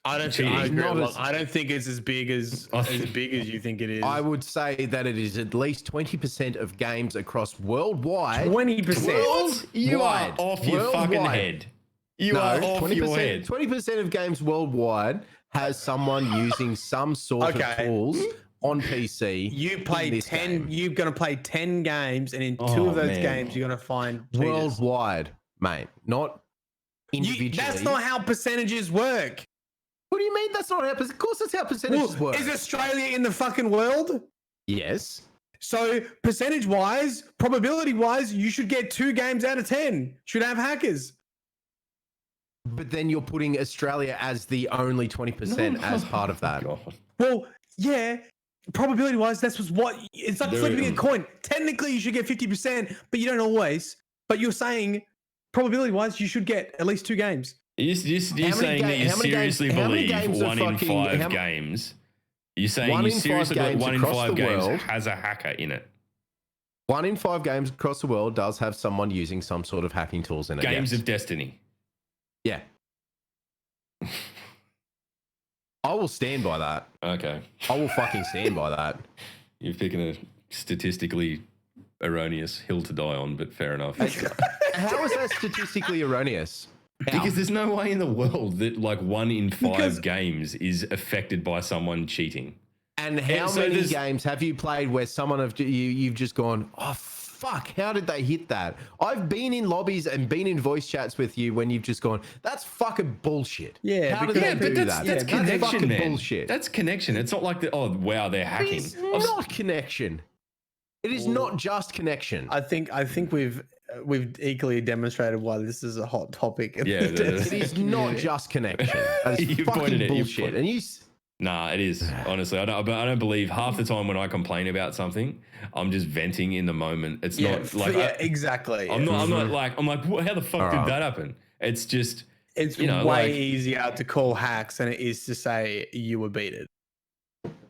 I don't think it's as big as you think it is. I would say that it is at least 20% of games across worldwide. 20%. You are off your fucking head. You are off your head. 20% of games worldwide has someone using some sort of tools on PC. You play 10. You're going to play 10 games, and in two of those games, you're going to find cheaters. Worldwide, mate, not individually. That's not how percentages work. What do you mean that's not how? Of course, that's how percentages work. Is Australia in the fucking world? Yes. So percentage-wise, probability-wise, you should get 2 games out of 10. Should have hackers. But then you're putting Australia as the only 20% as part of that. Well, yeah. Probability-wise, that's what it's like flipping a coin. Technically, you should get 50%, but you don't always. But you're saying probability-wise, you should get at least 2 games. You're saying that you seriously believe 1 in 5 games? You're saying you seriously believe 1 in 5 games has a hacker in it? 1 in 5 games across the world does have someone using some sort of hacking tools in it. Games of Destiny. Yeah. I will stand by that. Okay. I will fucking stand by that. You're picking a statistically erroneous hill to die on, but fair enough. How is that statistically erroneous? Because there's no way in the world that 1 in 5 games is affected by someone cheating. And how many games have you played where someone you've just gone, oh fuck, how did they hit that? I've been in lobbies and been in voice chats with you when you've just gone, that's fucking bullshit. Yeah, how did they do that? That's connection, that's fucking man. Bullshit. That's connection. It's not like they're hacking. It's not connection. It is not just connection. I think we've equally demonstrated why this is a hot topic. Yeah, it is not just connection. That is fucking bullshit. And Nah, it is. Honestly, I don't believe half the time when I complain about something, I'm just venting in the moment. It's not like exactly. I'm not like how the fuck did that happen? It's just it's way easier to call hacks than it is to say you were beaten.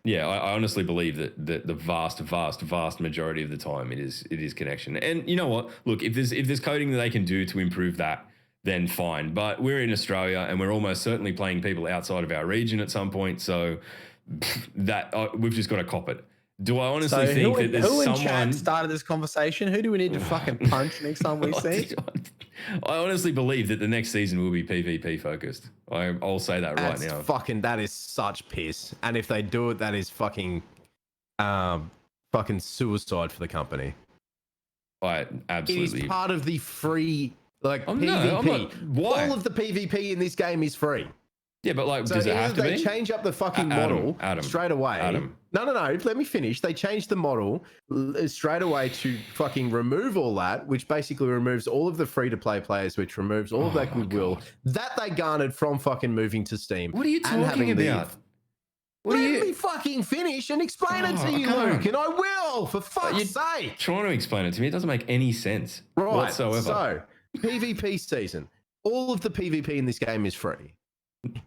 Yeah, I honestly believe that the vast majority of the time it is connection. And you know what? Look, if there's coding that they can do to improve that, then fine. But we're in Australia and we're almost certainly playing people outside of our region at some point. So that we've just got to cop it. Do I honestly think that there's someone... Who in chat started this conversation? Who do we need to fucking punch next time we see? I honestly believe that the next season will be PvP focused. I'll say that right now. That is such piss. And if they do it, that is fucking suicide for the company. I absolutely... It is part of the free... PvP. Why? All of the PvP in this game is free. Yeah, but does it have to be? They change up the fucking model straight away. No. Let me finish. They changed the model straight away to fucking remove all that, which basically removes all of the free-to-play players, which removes all of that goodwill that they garnered from fucking moving to Steam. What are you talking about? Let me fucking finish and explain it to you, Luke, and I will, for fuck's sake. Trying to explain it to me, it doesn't make any sense whatsoever. So, PvP season. All of the PvP in this game is free.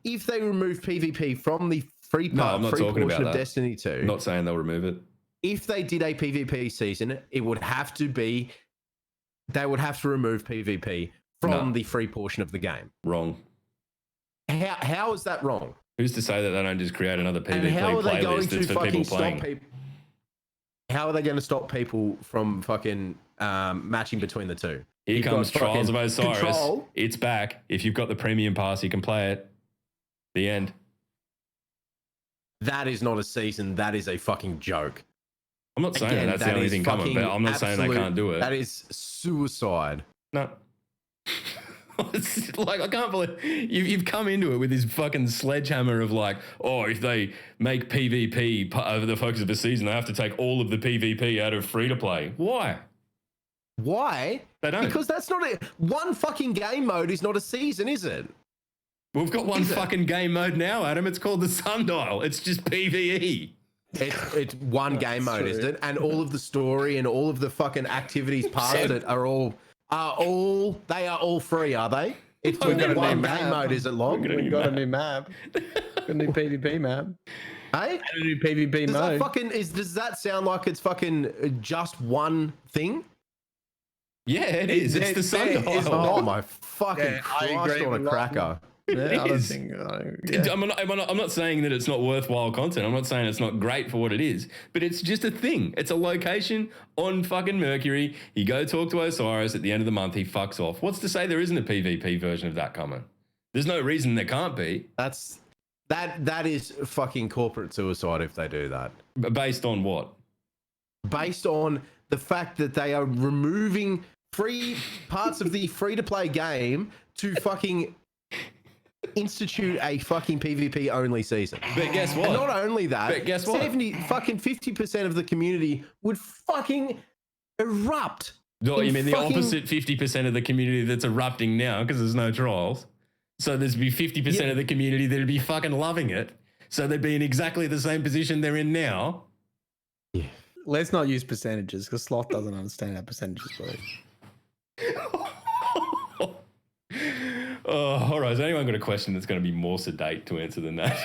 If they remove PvP from the free portion of Destiny 2, I'm not saying they'll remove it. If they did a PvP season, it would have to be. They would have to remove PvP from the free portion of the game. Wrong. How is that wrong? Who's to say that they don't just create another PvP playlist that's for people playing? How are they going to stop people from fucking matching between the two? Here comes Trials of Osiris. Control. It's back. If you've got the premium pass, you can play it. The end. That is not a season. That is a fucking joke. I'm not saying that's the only thing coming, but I'm not saying they can't do it. That is suicide. No. It's like, I can't believe you've come into it with this fucking sledgehammer of if they make PvP over the focus of a season, they have to take all of the PvP out of free to play. Why? Why? They don't. Because that's not one fucking game mode is not a season, is it? We've got one fucking game mode now, Adam. It's called the Sundial. It's just PvE. It's one game mode, isn't it? And all of the story and all of the fucking activities past it are all free, are they? It's one game mode, is it, Log? We got a new map. A new PvP map. Hey? A new PvP mode. Does that sound like it's fucking just one thing? Yeah, it is. It's the Sundial. Oh my fucking Christ on a cracker. Yeah, I'm not saying that it's not worthwhile content. I'm not saying it's not great for what it is, but it's just a thing. It's a location on fucking Mercury. You go talk to Osiris at the end of the month, he fucks off. What's to say there isn't a PvP version of that coming? There's no reason there can't be. That is fucking corporate suicide if they do that. Based on what? Based on the fact that they are removing free parts of the free-to-play game to fucking institute a fucking PvP only season. But guess what? And not only that, but guess what? 50% of the community would fucking erupt. No, you mean the opposite 50% of the community that's erupting now because there's no trials? So there'd be 50% of the community that'd be fucking loving it. So they'd be in exactly the same position they're in now. Yeah. Let's not use percentages because Sloth doesn't understand how percentages work. All right. Has anyone got a question that's going to be more sedate to answer than that?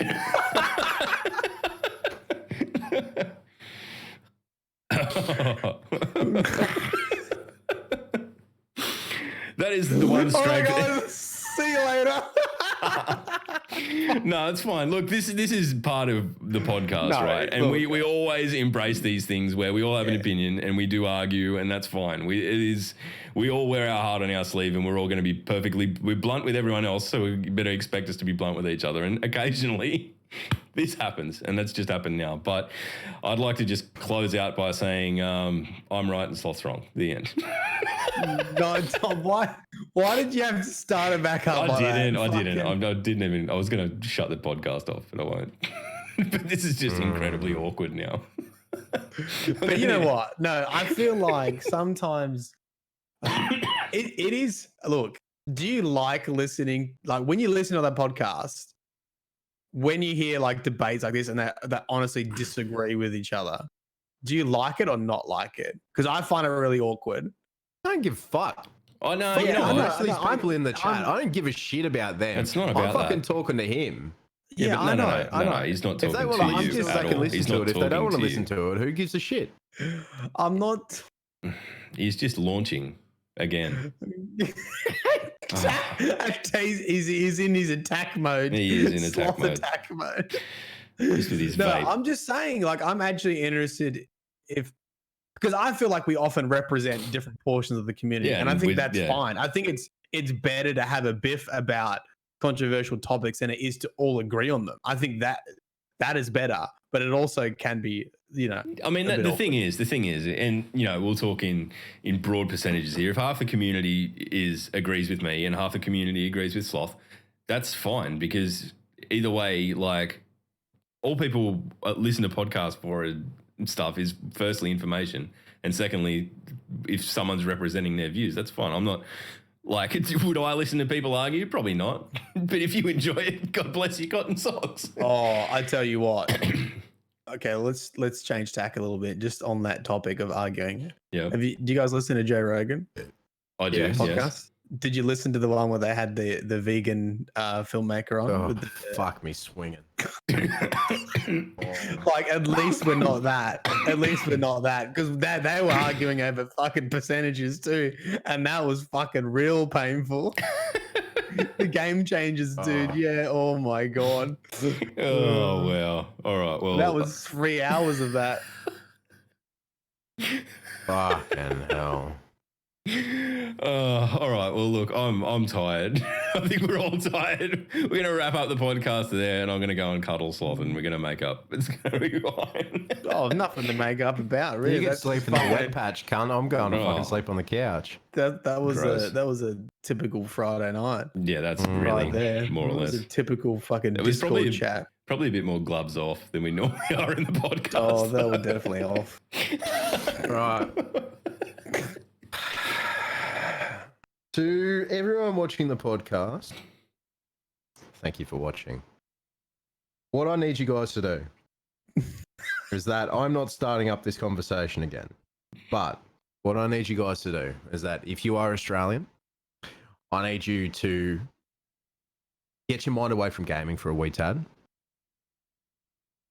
That is the one strength. Oh my God. See you later. No, it's fine. Look, this is part of the podcast, right? And we always embrace these things where we all have an opinion and we do argue, and that's fine. We all wear our heart on our sleeve, and we're all going to be we're blunt with everyone else, so we better expect us to be blunt with each other. And occasionally this happens, and that's just happened now. But I'd like to just close out by saying I'm right and Sloth's wrong. The end. No, Tom, why did you have to start it back up? I didn't even. I was going to shut the podcast off, but I won't. But this is just incredibly awkward now. But you know what? No, I feel like sometimes it is. Look, do you like listening? Like when you listen to that podcast, when you hear like debates like this and that honestly disagree with each other, do you like it or not like it? Because I find it really awkward. I don't give a fuck. Oh no, Fuck you know the what? rest of these people in the chat. I'm- I don't give a shit about them. It's not about I'm fucking that. talking to him. Yeah, but I know. no, he's not If talking they want to to you listen to it, at they can all. listen He's to not it. If they don't talking want to to listen you. to it, who gives a shit? I'm not. He's just launching again. He's in his attack mode. He is in attack Sloth mode. attack mode. Just with his No, vape. I'm just saying, like, I'm actually interested because I feel like we often represent different portions of the community, Yeah, and I and think with- that's yeah. fine. I think it's better to have a biff about controversial topics than it is to all agree on them. I think that is better, but it also can be, I mean, a bit the thing is, and we'll talk in broad percentages here. If half the community agrees with me and half the community agrees with Sloth, that's fine, because either way, like, all people listen to podcasts for and stuff is firstly information, and secondly, if someone's representing their views, that's fine. I'm not like, would I listen to people argue? Probably not. But if you enjoy it, God bless your cotton socks. Oh, I tell you what. Okay, let's change tack a little bit just on that topic of arguing. Yeah, Do you guys listen to Joe Rogan I do. Yes. podcast? Yes. Did you listen to the one where they had the vegan filmmaker on? Oh, with fuck me swinging. like, at least we're not that. At least we're not that, because they were arguing over fucking percentages too, and that was fucking real painful. The game changers, dude. Oh. Yeah. Oh my god. Oh wow. All right. Well, That was 3 hours of that. Fucking hell. All right. Well, look, I'm tired. I think we're all tired. We're gonna wrap up the podcast there, and I'm gonna go and cuddle Sloth, and we're gonna make up. It's gonna be fine. Oh, nothing to make up about, really. You can That's sleep in the fine. wet patch, cunt. I'm going to Oh. fucking sleep on the couch. That Gross. was a typical Friday night. Yeah, that's Mm. really Right there. more or It was less. a typical fucking It was Discord probably- chat. Probably a bit more gloves off than we normally are in the podcast. Oh, they were definitely off. Right. To everyone watching the podcast, thank you for watching. What I need you guys to do is that I'm not starting up this conversation again. But what I need you guys to do is that if you are Australian, I need you to get your mind away from gaming for a wee tad.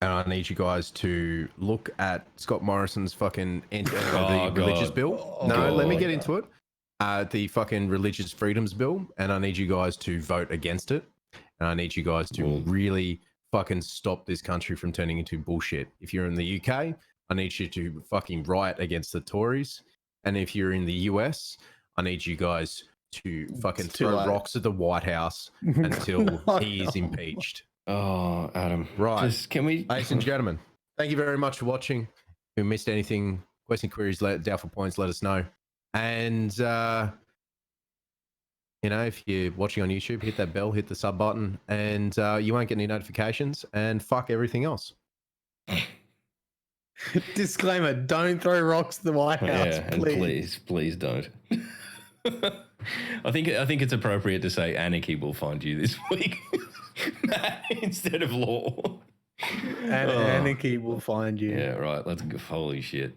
And I need you guys to look at Scott Morrison's fucking the religious God. bill. Oh, No, let me God. get into it. The fucking religious freedoms bill, and I need you guys to vote against it. And I need you guys to Well- really fucking stop this country from turning into bullshit. If you're in the UK, I need you to fucking riot against the Tories. And if you're in the US, I need you guys to fucking It's too throw late. rocks at the White House until No, he is no. impeached. Oh, Adam. Right. Just, can we? Ladies and gentlemen, thank you very much for watching. If you missed anything, question, queries, doubtful points, let us know. And, if you're watching on YouTube, hit that bell, hit the sub button, and you won't get any notifications, and fuck everything else. Disclaimer: don't throw rocks at the White House, Yeah, and please don't. I think it's appropriate to say anarchy will find you this week instead of law. And anarchy will find you. Yeah, right. Let's go. Holy shit.